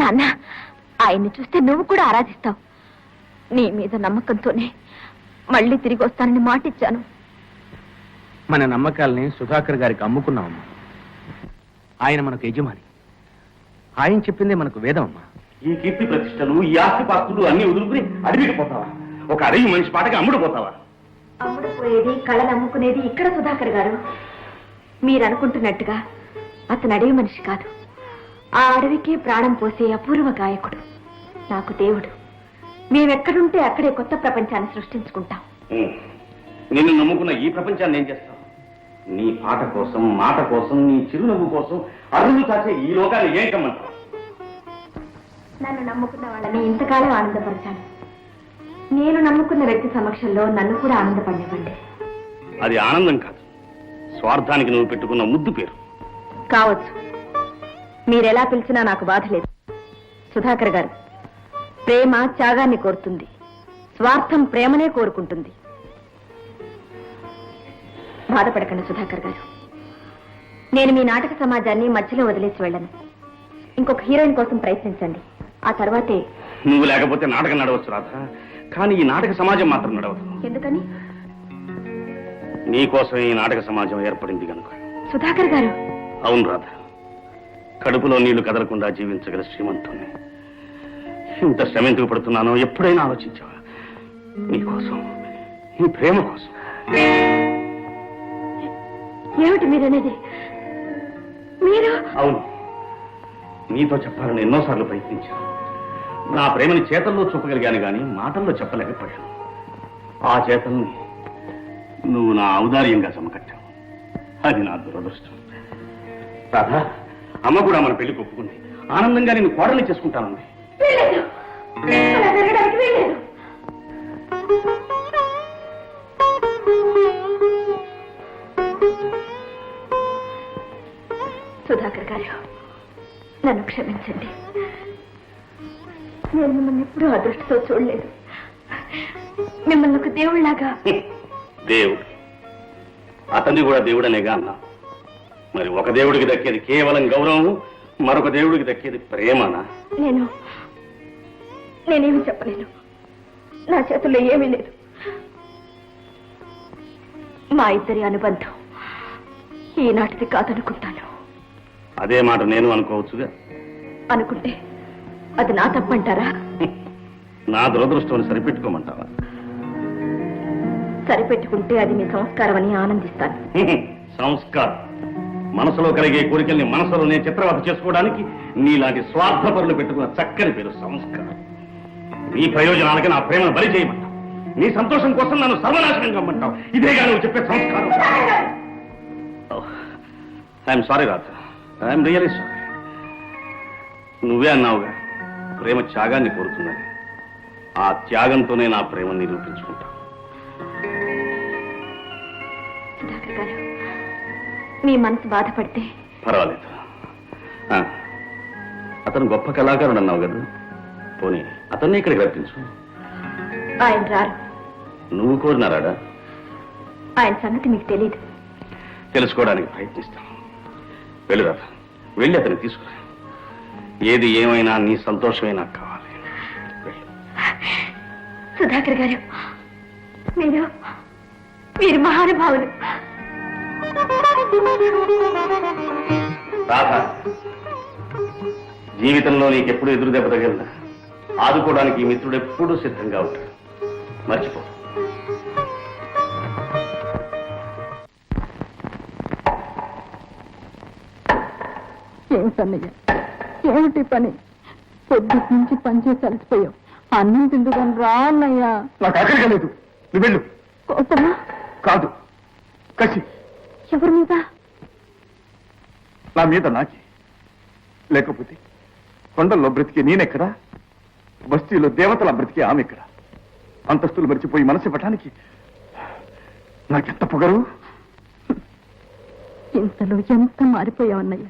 నాన్న, ఆయన్ని చూస్తే నువ్వు కూడా ఆరాధిస్తావు. నీ మీద నమ్మకంతోనే మళ్ళీ తిరిగి వస్తానని మాటిచ్చాను. మన నమ్మకాల్ని సుధాకర్ గారికి అమ్ముకున్నామమ్మా. ఆయన మనకు యజమాని. ఆయన చెప్పిందే మనకు వేదం అమ్మా. ఈ కీర్తి ప్రతిష్టలు ఈ ఆస్తి పాస్తులు అన్ని వదులుకుని అడవికి పోతావా? ఒక అడవి మనిషి పాటకి అమ్ముడు పోతావా? అమ్ముడుపోయేది కళను అమ్ముకునేది ఇక్కడ సుధాకర్ గారు. మీరు అనుకుంటున్నట్టుగా అతను అడవి మనిషి కాదు. ఆ అడవికి ప్రాణం పోసే అపూర్వ గాయకుడు. నాకు దేవుడు. మేమెక్కడుంటే అక్కడే కొత్త ప్రపంచాన్ని సృష్టించుకుంటాం. నిన్ను నమ్ముకున్న ఈ ప్రపంచాన్ని ఏం చేస్తావు? నీ పాట కోసం, మాట కోసం, నీ చిరునవ్వు కోసం అరువులు కాసే ఈ లోకాన్ని ఏం కమ్మంటావు? నన్ను నమ్ముకున్న వాళ్ళని ఇంతకాలం ఆనందపరిచాను. నేను నమ్ముకున్న వ్యక్తి సమక్షంలో నన్ను కూడా ఆనందపడివ్వండి. అది ఆనందం కాదు, స్వార్థానికి నువ్వు పెట్టుకున్న ముద్దు పేరు. కావచ్చు, మీరెలా పిలిచినా నాకు బాధ లేదు. సుధాకర్ గారు, ప్రేమ త్యాగాన్ని కోరుతుంది, స్వార్థం ప్రేమనే కోరుకుంటుంది. బాధపడకండి సుధాకర్ గారు. నేను మీ నాటక సమాజాన్ని మధ్యలో వదిలేసి వెళ్ళను. ఇంకొక హీరోయిన్ కోసం ప్రయత్నించండి. ఆ తర్వాతే. నువ్వు లేకపోతే నాటకం నడవచ్చు రాధా, కానీ ఈ నాటక సమాజం మాత్రం నడవదు. ఎందుకని? నీకోసమే ఈ నాటక సమాజం ఏర్పడింది కనుక. సుధాకర్ గారు. అవును రాధ, కడుపులో నీళ్లు కదలకుండా జీవించగల శ్రీమంతుణ్ణి. ఇంత శ్రమ ఎందుకు పడుతున్నానో ఎప్పుడైనా ఆలోచించావా? నీకోసం, నీ ప్రేమ కోసం. ఏమిటి మీరనేది? మీరు? అవును, నీతో చెప్పాలని ఎన్నోసార్లు ప్రయత్నించాను. నా ప్రేమని చేతల్లో చూపగలిగాను గాని మాటల్లో చెప్పలేకపోయాను. ఆ చేతల్ని నువ్వు నా ఔదార్యంగా సమకట్టావు. అది నా దురదృష్టం. రాధా, అమ్మ కూడా మన పెళ్లి ఒప్పుకుంది. ఆనందంగా నేను కోడల్ని చేసుకుంటానంది. సుధాకర్ గారు, నన్ను క్షమించండి. నేను మిమ్మల్ని ఎప్పుడూ అదృష్టతో చూడలేదు. మిమ్మల్ని ఒక దేవుళ్లాగా. దేవుడు, అతన్ని కూడా దేవుడనేగా అన్నా. మరి ఒక దేవుడికి దక్కేది కేవలం గౌరవం, మరొక దేవుడికి దక్కేది ప్రేమనా? నేనేమి చెప్పలేను. నా చేతుల్లో ఏమీ లేదు. మా ఇద్దరి అనుబంధం ఈనాటిది కాదనుకుంటాను. అదే మాట నేను అనుకోవచ్చుగా. అనుకుంటే అది నా తప్పంటారా? నా దురదృష్టం సరిపెట్టుకోమంటావా? సరిపెట్టుకుంటే అది మీ సంస్కారం అని ఆనందిస్తాను. సంస్కారం? మనసులో కలిగే కోరికల్ని మనసులోనే చిత్రవత చేసుకోవడానికి నీలాంటి స్వార్థపరులు పెట్టుకున్న చక్కని పేరు సంస్కారం. నీ ప్రయోజనాలకి నా ప్రేమను బలి చేయమంటావు. నీ సంతోషం కోసం నన్ను సర్వనాశనం కమ్మంటావు. ఇదేగా నువ్వు చెప్పే సంస్కారం. I'm sorry Radha, I'm really sorry. నువ్వే అన్నావుగా ప్రేమ త్యాగాన్ని కోరుతుందని. ఆ త్యాగంతోనే నా ప్రేమను నిరూపించుకుంటా. సుధాకర్ గారు, మీ మనసు బాధపడితే పర్వాలేదు. అతను గొప్ప కళాకారుడు అన్నావు కదా, పోనీ అతన్ని ఇక్కడికి రప్పించు. ఆయన రారు. నువ్వు కోరినారాడా? ఆయన సంగతి మీకు తెలియదు. తెలుసుకోవడానికి ప్రయత్నిస్తాను. వెళ్ళు రాధ, వెళ్ళి అతన్ని తీసుకురా. ఏది ఏమైనా నీ సంతోషమే నాకు కావాలి. సుధాకర్ గారు, మీరు మహానుభావులు. రాధ, జీవితంలో నీకెప్పుడు ఎదురు దెబ్బ తగిలినా ఆదుకోవడానికి ఈ మిత్రుడు ఎప్పుడూ సిద్ధంగా ఉంటాడు. మర్చిపో. ఏమిటన్నయ్య, ఏమిటి పని? పొద్దుటి నుంచి పనిచేసి అలసిపోయావు. అన్నం తిందుకొని రా అన్నయ్యా. నాకు ఆఖరిగా లేదు. నువ్వు వెళ్ళు. కోసమా? కాదు, కసి. ఎవరి మీద? నా మీద నాకి. లేకపోతే కొండల్లో బ్రతికే నేనెక్కడా? బస్తీలో దేవతల బ్రతికే ఆమె ఎక్కడ? అంతస్తులు మరిచిపోయి మనసు ఇవ్వటానికి నాకెంత పొగరు. ఇంతలో ఎంత మారిపోయావన్నయ్య.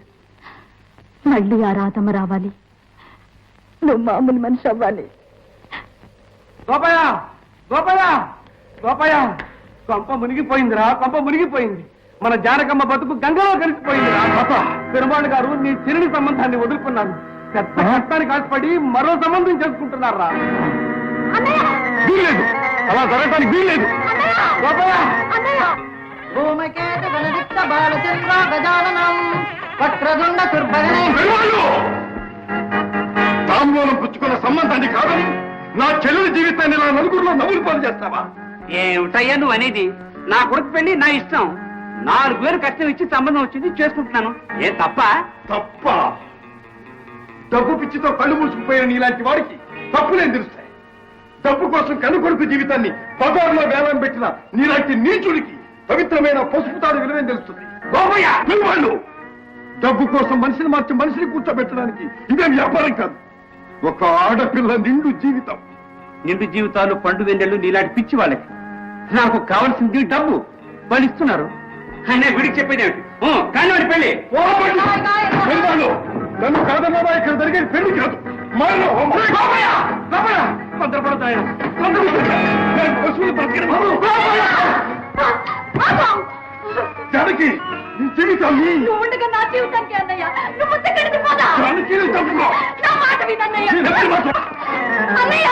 మళ్ళీ ఆ రాధమ్మ రావాలి, నువ్వు మామూలు మనిషి అవ్వాలి. గోపయ్య గోపయ్య గోపయ్య కొంప మునిగిపోయిందిరా, కొంప మునిగిపోయింది. మన జానకమ్మ బతుకు గంగలో కలిసిపోయిందిరా. పెరుమాళ్ గారు నీ చిరుని సంబంధాన్ని వదులుకున్నాను. పెద్ద కష్టానికి ఆశపడి మరో సంబంధం చేసుకుంటున్నారా? వీల్లేదు, అలా జరగటానికి వీల్లేదు. గోపయ్య తాంబూలం పుచ్చుకున్న సంబంధాన్ని కాదని నా చెల్లెలి జీవితాన్ని నా నలుగురిలో నవ్వులు పాలు చేస్తావా? ఏమిటయ్యా నువ్వు అనేది? నా కొడుకు పెళ్లి నా ఇష్టం. 4 వేలు కష్టం ఇచ్చి సంబంధం వచ్చింది, చేసుకుంటున్నాను. ఏ తప్ప? తప్ప? డబ్బు పిచ్చితో కళ్ళు మూసుకుపోయిన నీలాంటి వాడికి తప్పులేం తెలుస్తాయి? డబ్బు కోసం కనుకొడుకు జీవితాన్ని బజార్లో వేలం పెట్టిన నీలాంటి నీచుడికి పవిత్రమైన పసుపు తాడు విలువేం తెలుస్తుంది? వాళ్ళు డబ్బు కోసం మనిషిని మార్చి మనిషిని కూర్చోబెట్టడానికి ఇదేం వ్యాపారం కాదు, ఒక ఆడపిల్ల నిండు జీవితం. నిండు జీవితాలు పండు వెన్నెళ్ళు నీలాంటి పిచ్చి వాళ్ళకి. నాకు కావాల్సింది డబ్బు, వాళ్ళు ఇస్తున్నారు. ఆయన వీడికి చెప్పేది ఏమిటి? కానీ వాడి పెళ్లి పెళ్ళాలు నన్ను కాదన్నారా? ఇక్కడ జరిగేది పెళ్లి కాదు, జానకి నీ జీవితాన్ని నువ్వు ఉండగా నా జీవితానికి అన్నయ్య, నువ్వు ముందుకెళ్ళి పోదా. జానకి తప్పుకో. నా మాట వినన్నయ్య. అన్నయ్య,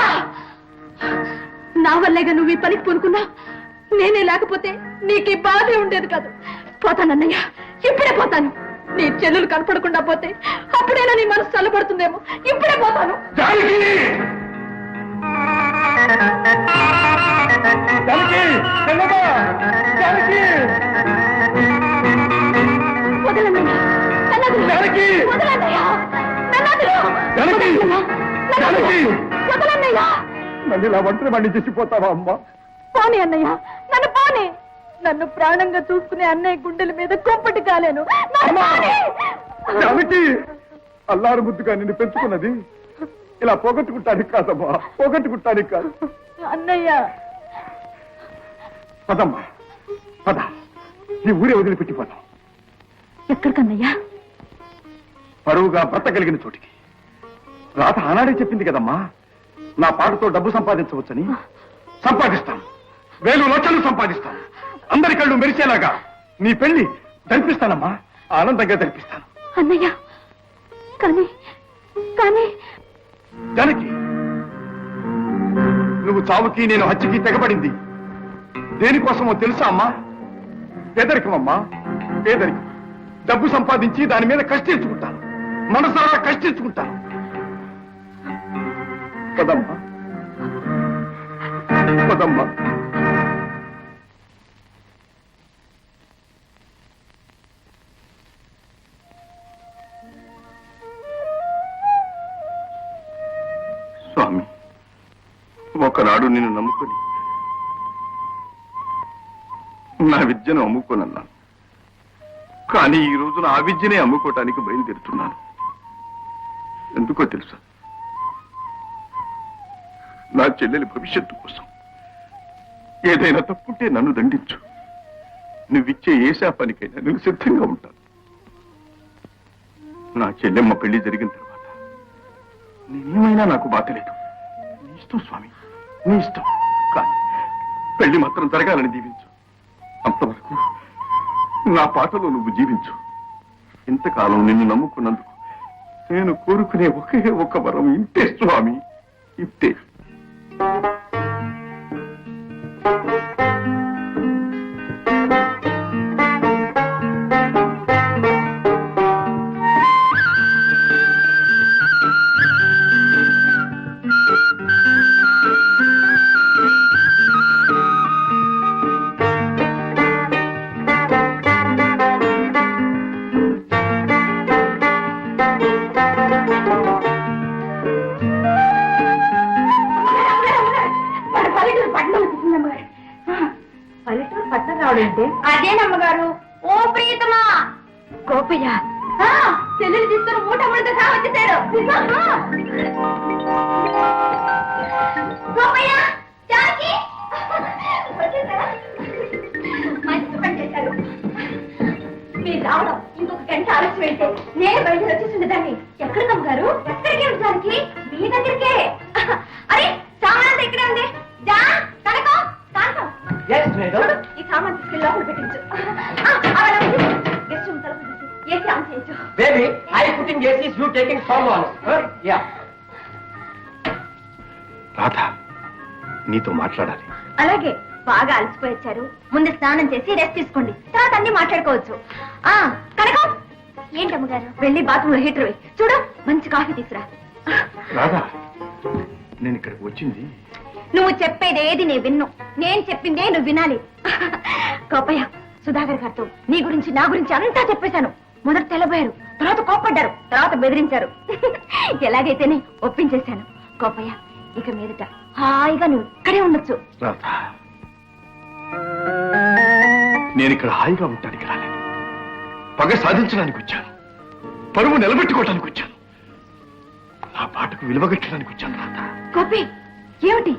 నా వల్లేగా నువ్వు ఈ పనికి పూనుకున్నా. నేనే లేకపోతే నీకు ఈ బాధే ఉండేది కాదు. పోతానన్నయ్య, ఇప్పుడే పోతాను. నీ చెల్లెలు కనపడకుండా పోతే అప్పుడైనా నీ మనసు చల్లబడుతుందేమో. ఇప్పుడే పోతాను. వదలన్నయ్య, వదలన్నయ్య, వదలన్నయ్య. నన్ను ఇలా ఒంటరి వాడిని చేసిపోతావా అమ్మా? పోనీ అన్నయ్య, నన్ను పోనీ. నన్ను ప్రాణంగా చూసుకునే అన్నయ్య గుండెల మీద కొంపటి కాలేను. జానకి, అల్లారు ముద్దుగా నిన్ను పెంచుకున్నది ఇలా పోగొట్టుకుంటానికి కాదమ్మా, పోగొట్టుకుంటానికి కాదు. అన్నయ్య, పదమ్మా పద, ఈ ఊరే వదిలిపెట్టిపోదాం. ఎక్కడికన్నయ్యా? పరువుగా భర్త కలిగిన చోటికి. రాత ఆనాడే చెప్పింది కదమ్మా, నా పాటతో డబ్బు సంపాదించవచ్చని. సంపాదిస్తాను, 1000 లక్షలు సంపాదిస్తాను. అందరి కళ్ళు మెరిచేలాగా నీ పెళ్లి జరిపిస్తానమ్మా, ఆనందంగా జరిపిస్తాను. అన్నయ్య, కానీ కానీ జానకి, నువ్వు చావుకి నేను హత్యకి తెగబడింది దేనికోసమో తెలుసా అమ్మా? పేదరికమమ్మా, పేదరికం. డబ్బు సంపాదించి దాని మీద కష్టించుకుంటాను, మనసారా కష్టించుకుంటాను. పదమ్మా పదమ్మా. స్వామి, ఒకనాడు నిన్ను నమ్ముకొని నా విద్యను అమ్ముకోనన్నాను, కానీ ఈ రోజున ఆ విద్యనే అమ్ముకోవటానికి బయలుదేరుతున్నాను. ఎందుకో తెలుసా? నా చెల్లెలి భవిష్యత్తు కోసం. ఏదైనా తప్పుంటే నన్ను దండించు, నువ్విచ్చే ఏ శాపానికైనా నేను సిద్ధంగా ఉంటాను. నా చెల్లెమ్మ పెళ్లి జరిగిన తర్వాత నేనేమైనా నాకు బాధ లేదు. నీ ఇష్టం స్వామి, నీ ఇష్టం. కానీ పెళ్లి మాత్రం జరగాలని దీవించు. అంతవరకు నా పాటలో నువ్వు జీవించు. ఇంతకాలం నిన్ను నమ్ముకున్నందుకు నేను కోరుకునే ఒకే ఒక్క వరం ఇంతే స్వామి, ఇంతే. పల్లెటూరు పట్టణం రావడంటే అదేనమ్మగారు. ఓ ప్రియతమా, గోపయ్య, చెల్లెలు తీసుకుని మూట ముడత వచ్చేసాడు. గోపయ్య, జానకి, వచ్చేసారా? మంచి పని చేశారు. మీరు రావడం ఇంకొక గంట ఆలస్యం అయితే నేను బయట వచ్చేసింది దాన్ని. second case is you taking someone. Yeah. Radha, నీతో మాట్లాడాలి. అలాగే బాగా అలసిపోయి వచ్చారు, ముందు స్నానం చేసి రెస్ట్ తీసుకోండి, తర్వాత అన్ని మాట్లాడుకోవచ్చు. కనకం, ఏంటమ్మగారు? వెళ్ళి బాత్రూమ్ లో హీటర్ వేయి. చూడు, మంచి కాఫీ తీసురా. రాధా, నేను ఇక్కడికి వచ్చింది. నువ్వు చెప్పేది ఏది నేను విన్ను, నేను చెప్పిందే నువ్వు వినాలి. కోపయ్య, సుధాకర్ గారితో నీ గురించి నా గురించి అంతా చెప్పేశాను. మొదట తెల్లబోయారు, తర్వాత కోపడ్డారు, తర్వాత బెదిరించారు. ఎలాగైతేనే ఒప్పించేశాను. కోపయ్య, ఇక మీదట హాయిగా నువ్వు ఇక్కడే ఉండొచ్చు. రాధా, నేను ఇక్కడ హాయిగా ఉండటానికి రాలేదు. పగ సాధించడానికి వచ్చాను, పరువు నిలబెట్టుకోవడానికి వచ్చాను, నా పాటకు విలువగట్టడానికి వచ్చాను. రాధా, గోపి, ఏమిటి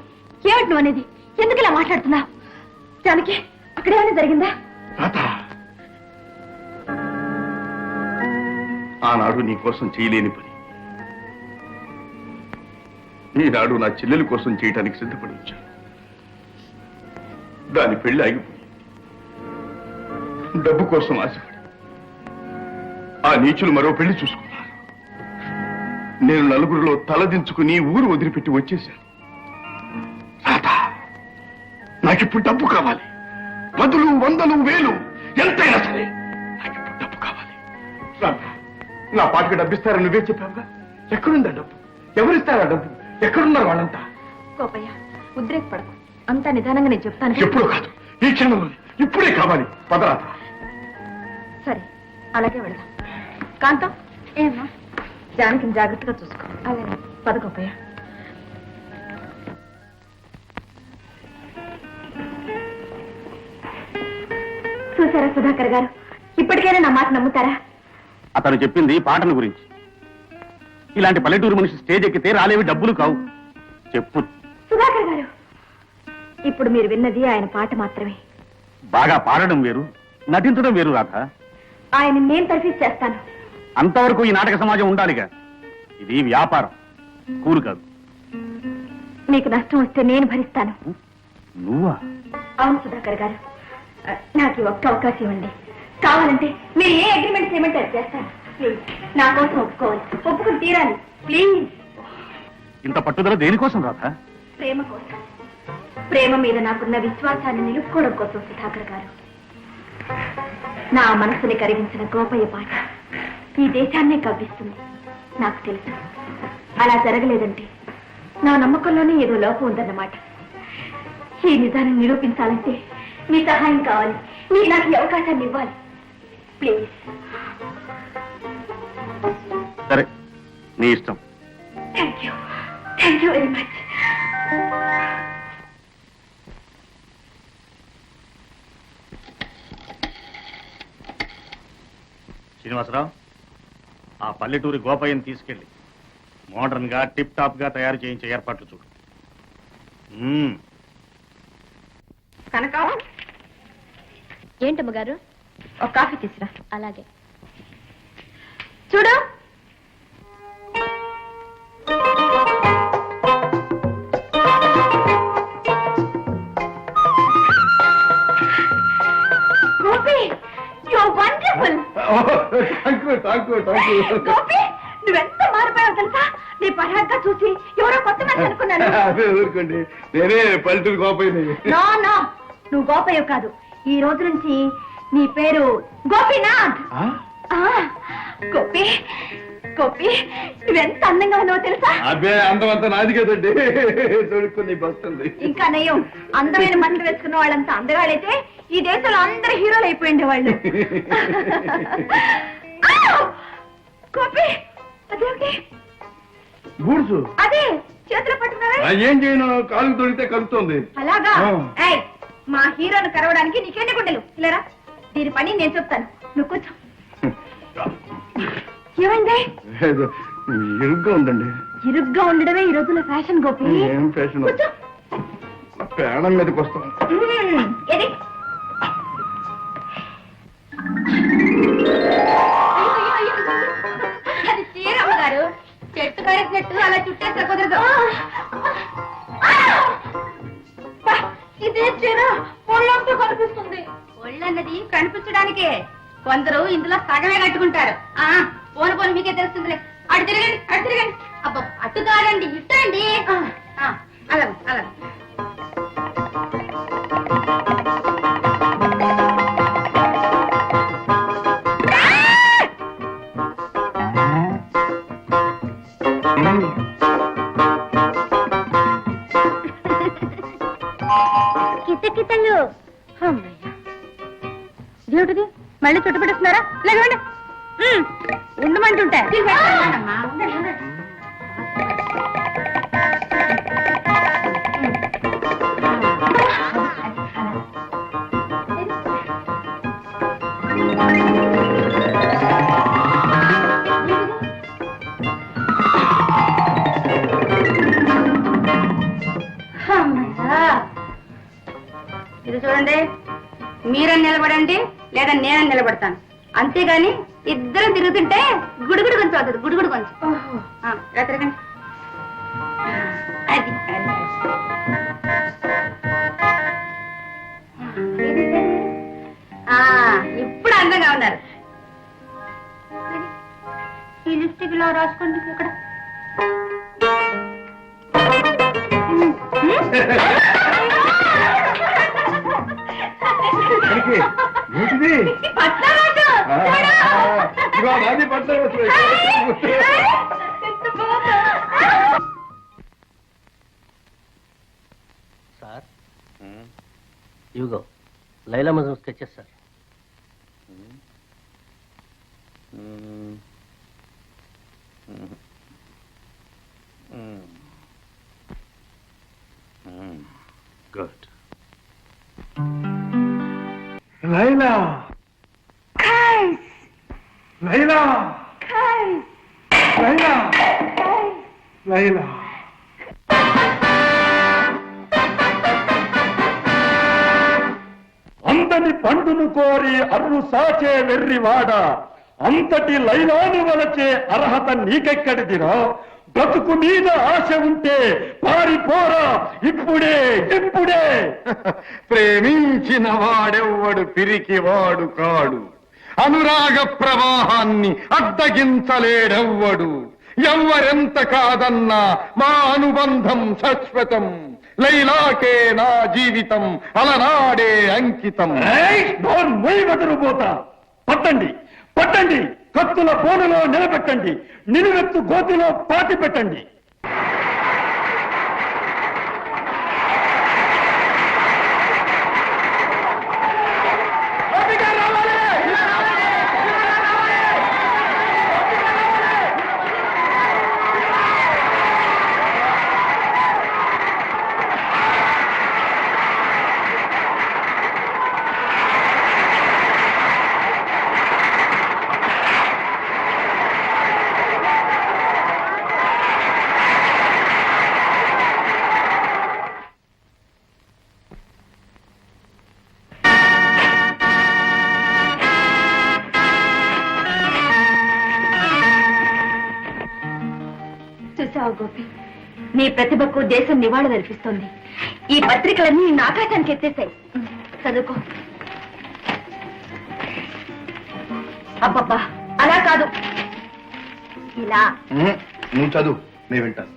ఏమిటి నువ్వు అనేది? ఎందుకు ఇలా మాట్లాడుతున్నావు? జానకి, అక్కడేమైనా జరిగిందా? రాధా, ఆనాడు నీ కోసం చేయలేని పని ఈనాడు నా చెల్లెల కోసం చేయడానికి సిద్ధపడి వచ్చాను. దాని పెళ్లి ఆగిపోయింది. డబ్బు కోసం ఆశపడి ఆ నీచులు మరో పెళ్లి చూసుకున్నారు. నేను నలుగురిలో తలదించుకుని ఊరు వదిలిపెట్టి వచ్చేశాను. రాధా, నాకిప్పుడు డబ్బు కావాలి. 10, 100, 1000 ఎంతైనా సరే నాకిప్పుడు డబ్బు కావాలి. రాధా, నా పాటకు డబ్బిస్తారని నువ్వే చెప్పావుగా. ఎక్కడుందా డబ్బు? ఎవరిస్తారా డబ్బు? ఎక్కడున్నారు వాళ్ళంతా? కోపయ్య, ఉద్రేకపడకు, అంతా నిదానంగా నేను చెప్తాను. ఎప్పుడు కాదు, ఈ క్షణంలో, ఇప్పుడే కావాలి. పదరాధ. సరే, అలాగే వెళ్దాం. కాంతం, ఏమన్నా జానకిని జాగ్రత్తగా చూసుకో. అలాగే, పద కోపయ్య. చూసారా సుధాకర్ గారు, ఇప్పటికైనా నా మాట నమ్ముతారా? అతను చెప్పింది పాటల గురించి. ఇలాంటి పల్లెటూరు మనిషి స్టేజ్ ఎక్కితే రాలేవి డబ్బులు కావు. చెప్పు సుధాకర్ గారు, ఇప్పుడు మీరు విన్నది ఆయన పాట మాత్రమే. బాగా పాడడం వేరు, నటించడం వేరు. రాధ, ఆయన నేను తర్ఫీదు చేస్తాను. అంతవరకు ఈ నాటక సమాజం ఉండాలిగా. ఇది వ్యాపారం, కూరు కాదు. మీకు నష్టం వస్తే నేను భరిస్తాను. నువ్వా? అవును సుధాకర్ గారు, నాకు ఈ ఒక్క అవకాశం ఇవ్వండి. కావాలంటే మీరు ఏ అగ్రిమెంట్ చేయమంటే అది చేస్తాను. ప్లీజ్, నా కోసం ఒప్పుకోవాలి, ఒప్పుకుని తీరాలి. ప్లీజ్. ఇంత పట్టుదల దేనికోసం రాధ? ప్రేమ కోసం. ప్రేమ మీద నాకున్న విశ్వాసాన్ని నిలుపుకోవడం కోసం సుధాకర్ గారు. నా మనసుని కరిగించిన గోపయ్య పాట ఈ దేశాన్నే కవ్విస్తుంది. నాకు తెలుసు, అలా జరగలేదంటే నా నమ్మకంలోనే ఏదో లోపం ఉందన్నమాట. ఈ నిజాన్ని నిరూపించాలంటే మీ సహాయం కావాలి. మీరు నాకు ఈ అవకాశాన్ని ఇవ్వాలి. ప్లీజ్. సరే, నీ ఇష్టం. Thank you very much. Srinivasarao, ఆ పల్లెటూరి గోపయ్యని తీసుకెళ్ళి మోడర్న్ గా టిప్ టాప్ గా తయారు చేయించే ఏర్పాట్లు చూడు. కనకం, ఏంటమ్మ గారు? ఒక కాఫీ తీసురా. అలాగే. చూడు, Gopi, you are wonderful. Gopi, నువ్వెంత మారిపోయావు తెలుసా? నీ పరాగ్గా చూసి ఎవరో కొత్త మనిషి అనుకున్నాను. ఊరుకోండి, నేనే పల్లెటూరు గోపయ్యని. నో నో, నువ్వు గోపయ్య కాదు. ఈ రోజు నుంచి నీ పేరు గోపీనాథ్. గోపి, గోపి, నువ్వెంత అందంగా ఉన్నావో తెలుసా? అబ్బే, అందమంతా నాది కదండి. తొడుక్కుని బస్తుంది. ఇంకా నయం, అందమైన మందులు వేసుకున్న వాళ్ళంతా అందగాడైతే ఈ దేశంలో అందరు హీరోలు అయిపోయింది వాళ్ళు. గోపి, అదేమిటి? బూడ్సు అదే చేతులు పట్టుకున్నావే. ఏం చేయను, కాలు తొడితే కలుగుతుంది. అలాగా? ఏయ్, మా హీరోను కరవడానికి నీకెన్ని గుండెలు? ఇలారా, దీని పని నేను చెప్తాను, నువ్వు కూర్చో. ఏమైంది? ఇరుగ్గా ఉందండి. ఇరుగ్గా ఉండడమే ఈ రోజుల ఫ్యాషన్ గోపి. ఏం ఫ్యాషన్? కూర్చో. ప్రాణం మీదకి వస్తాం. ఏది? అది చీరమ్మ గారు, చెట్టు కరెక్ట్ అలా చుట్టేస్తే కుదరదు. ఇదే చీర ఒళ్ళంతా కనిపిస్తుంది. ఒళ్ళన్నది కనిపించడానికే. కొందరు ఇందులో సగమే కట్టుకుంటారు. పోను పోను మీకే తెలుస్తుందిలే. అటు తిరగండి, అటు తిరగండి. అబ్బా అటు కాదండి, ఇట్టండి. అలాగే అలాగే. కితకితలు. దేవుడిది మళ్ళీ చుట్టుపెట్టుస్తున్నారా? లేదండి ఉండమంటుంటే ఇది చూడండి, మీరని నిలబడండి లేదా నేనని నిలబడతాను, అంతేగాని ఇద్దరు తిరుగుతుంటే గుడుగుడు కొంచెం అవుతుంది. గుడుగుడు కొంచెం ఇలా తిరగండి. అది ఇప్పుడు అందంగా ఉన్నారు. ఈ లిప్స్టిక్ లో రాసుకోండి ఇక్కడ. సార్ ఇవిగో Laila Majnu sketches sir. Good. Laila Laila Laila Laila అంతటి పండును కోరి అర్రు సాచే వెర్రివాడ, అంతటి లైలాను వలచే అర్హత నీకెక్కడిదిరా? బ్రతుకు మీద ఆశ ఉంటే పారిపోరా ఇప్పుడే ఇప్పుడే. ప్రేమించిన వాడెవ్వడు పిరికివాడు కాడు, అనురాగ ప్రవాహాన్ని అడ్డగించలేడెవ్వడు. ఎవ్వరెంత కాదన్నా మా అనుబంధం శాశ్వతం, లైలాకే నా జీవితం అలనాడే అంకితం. మొయ్యబెదరుపోతా. పట్టండి పట్టండి, కత్తుల పోనులో నిలబెట్టండి, నిలువెత్తు గోతిలో పాతి పెట్టండి. చూసావు గోపి, నీ ప్రతిభకు దేశం నివాళులర్పిస్తోంది. ఈ పత్రికలన్నీ నిన్ను ఆకాశానికి ఎత్తేసాయి. చదువుకో. అబ్బబ్బా అలా కాదు, ఇలా. నువ్వు చదువు, నేను వింటాను.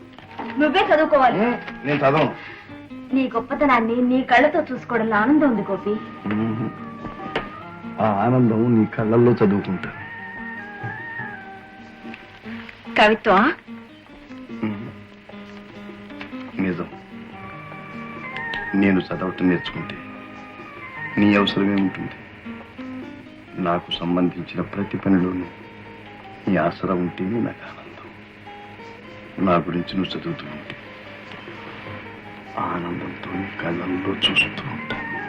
నువ్వే చదువుకోవాలి. నేను చదవను. నీ గొప్పతనాన్ని నీ కళ్ళతో చూసుకోవడంలో ఆనందం ఉంది గోపి. ఆ ఆనందం నీ కళ్ళల్లో చదువుకుంటా. కవిత్వం నిజం. నేను చదవటం నేర్చుకుంటే నీ అవసరమే ఉంటుంది. నాకు సంబంధించిన ప్రతి పనిలోనూ నీ ఆసరా ఉంటేనే నాకు ఆనందం. నా గురించి నువ్వు చదువుతూ ఉంటే ఆనందంతో నీ కళ్ళల్లో చూస్తూ ఉంటాను.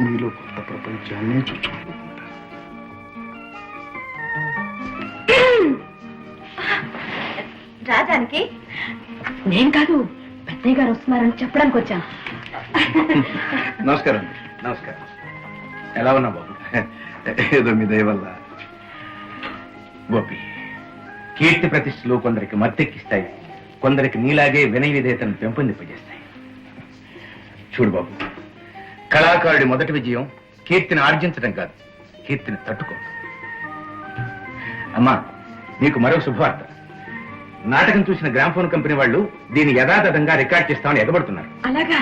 నీలో కొత్త ప్రపంచాన్ని చూసుకుంటూ ఉంటాను. రాజానికి నేను కాదు, పెద్దయ్య గారు వస్తున్నారని చెప్పడానికి వచ్చాను. నమస్కారం. నమస్కారం. ఎలా ఉన్నా బాబు? ఏదో మీ దయ వల్ల. గోపి, కీర్తి ప్రతిష్టలు కొందరికి మత్తెక్కిస్తాయి, కొందరికి నీలాగే వినయ విధేయతను పెంపొందింపజేస్తాయి. చూడు బాబు, కళాకారుడి మొదటి విజయం కీర్తిని ఆర్జించడం కాదు, కీర్తిని తట్టుకోవడం. అమ్మా, మీకు మరో శుభవార్త. నాటకం చూసిన గ్రామ్ఫోన్ కంపెనీ వాళ్ళు దీన్ని యథాతథంగా రికార్డ్ చేస్తామని ఎగబడుతున్నారు. అలాగా?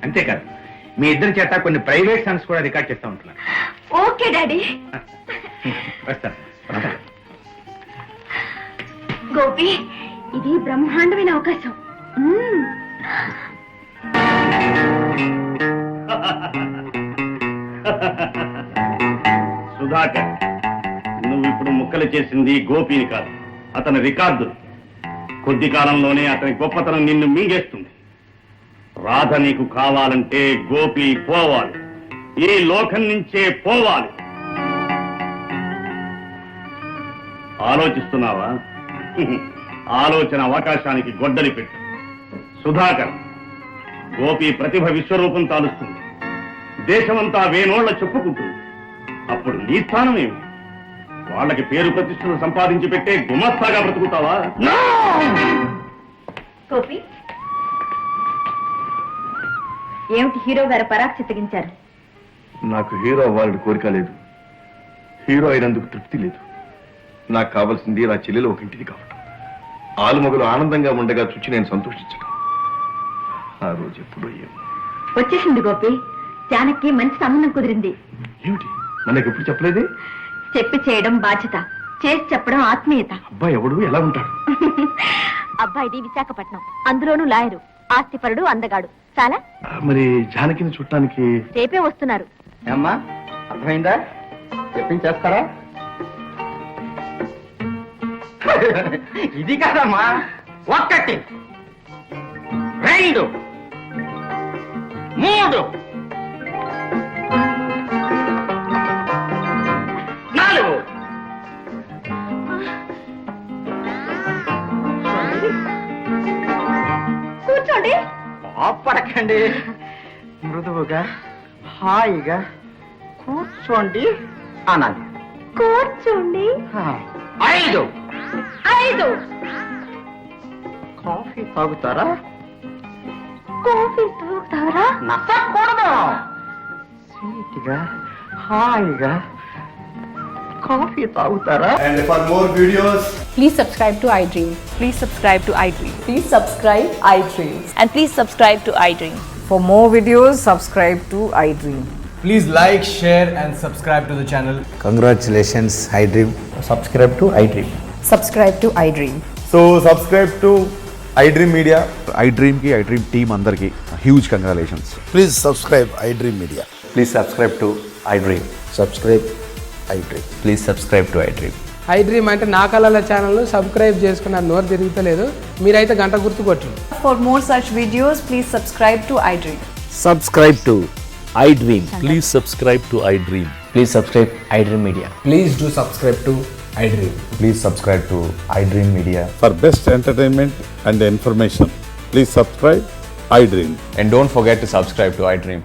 అంతేకాదు, మీ ఇద్దరి చేత కొన్ని ప్రైవేట్ సాంగ్స్ కూడా రికార్డ్ చేస్తా ఉంటున్నారు. Okay daddy. వస్తాను. గోపి, ఇది బ్రహ్మాండమైన అవకాశం. సుధాకర్, నువ్వు ఇప్పుడు ముక్కలు చేసింది గోపిని కాదు, అతని రికార్డు. కొద్ది కాలంలోనే అతని గొప్పతనం నిన్ను మింగేస్తుంది. రాధ నీకు కావాలంటే గోపి పోవాలి, ఈ లోకం నుంచే పోవాలి. ఆలోచిస్తున్నావా? ఆలోచన అవకాశానికి గొడ్డలి పెట్టు. సుధాకర్, గోపి ప్రతిభ విశ్వరూపం తాలుస్తుంది, దేశమంతా వేనోళ్ల చెప్పుకుంటుంది. అప్పుడు నీ స్థానం ఏమి? వాళ్ళకి పేరు ప్రతిష్టలు సంపాదించి పెట్టే గుమస్తాగా బ్రతుకుతావా? గోపి, ఏమిటి హీరో గారు పరాక్ చిత్తగించారు? నాకు హీరో అవ్వాలని కోరిక లేదు, హీరో అయినందుకు తృప్తి లేదు. నాకు కావాల్సింది నా చెల్లెలు ఒక ఇంటిది కావటం, ఆలుమగలు ఆనందంగా ఉండగా చూచి నేను సంతోషించడం. ఆ రోజు ఎప్పుడో ఏమో వచ్చేసింది గోపి. జానకి మంచి సంబంధం కుదిరింది. ఏమిటి, మనకి ఎప్పుడు చెప్పలేదే? చెప్పి చేయడం బాధ్యత, చేసి చెప్పడం ఆత్మీయత. అబ్బాయి ఎవడు, ఎలా ఉంటాడు? అబ్బాయిది విశాఖపట్నం, అందులోనూ లాయరు, ఆస్తిపరుడు, అందగాడు. చాలా. మరి జానకిని చుట్టానికి రేపే వస్తున్నారు. ఏమ్మా, అర్థమైందా? చెప్పించేస్తారా? ఇది కాదమ్మా, 1 2 3 4. కూర్చోండి. ఆపడకండి, మృదువుగా హాయిగా కూర్చోండి అనాలి. కూర్చోండి. 5. 5. కాఫీ తాగుతారా? కాఫీ తాగుతారా? నచ్చకూడదు. స్వీట్గా హాయిగా కాఫీ తాగుతారా? And for more videos, Please subscribe to iDream. Please subscribe to iDream. Please subscribe iDream. And please subscribe to iDream. For more videos, subscribe to iDream. please like, share and subscribe to the channel. Congratulations, iDream. Subscribe to iDream. Subscribe to iDream. So subscribe to iDream Media. iDream ki iDream team andarki huge congratulations. Please subscribe iDream Media. Please subscribe to iDream. Subscribe iDream. Please subscribe to iDream. iDream అంటే నా కళల channel subscribe చేసుకున్న నోరు తిరుగుతలేదు, మీరైతే గంట గుర్తు కొట్టండి. For more such videos, please subscribe to iDream. Subscribe to iDream. Please subscribe to iDream. Please subscribe iDream Media. Please do subscribe to iDream. Please subscribe to iDream Media. For best entertainment and information, please subscribe iDream. And don't forget to subscribe to iDream.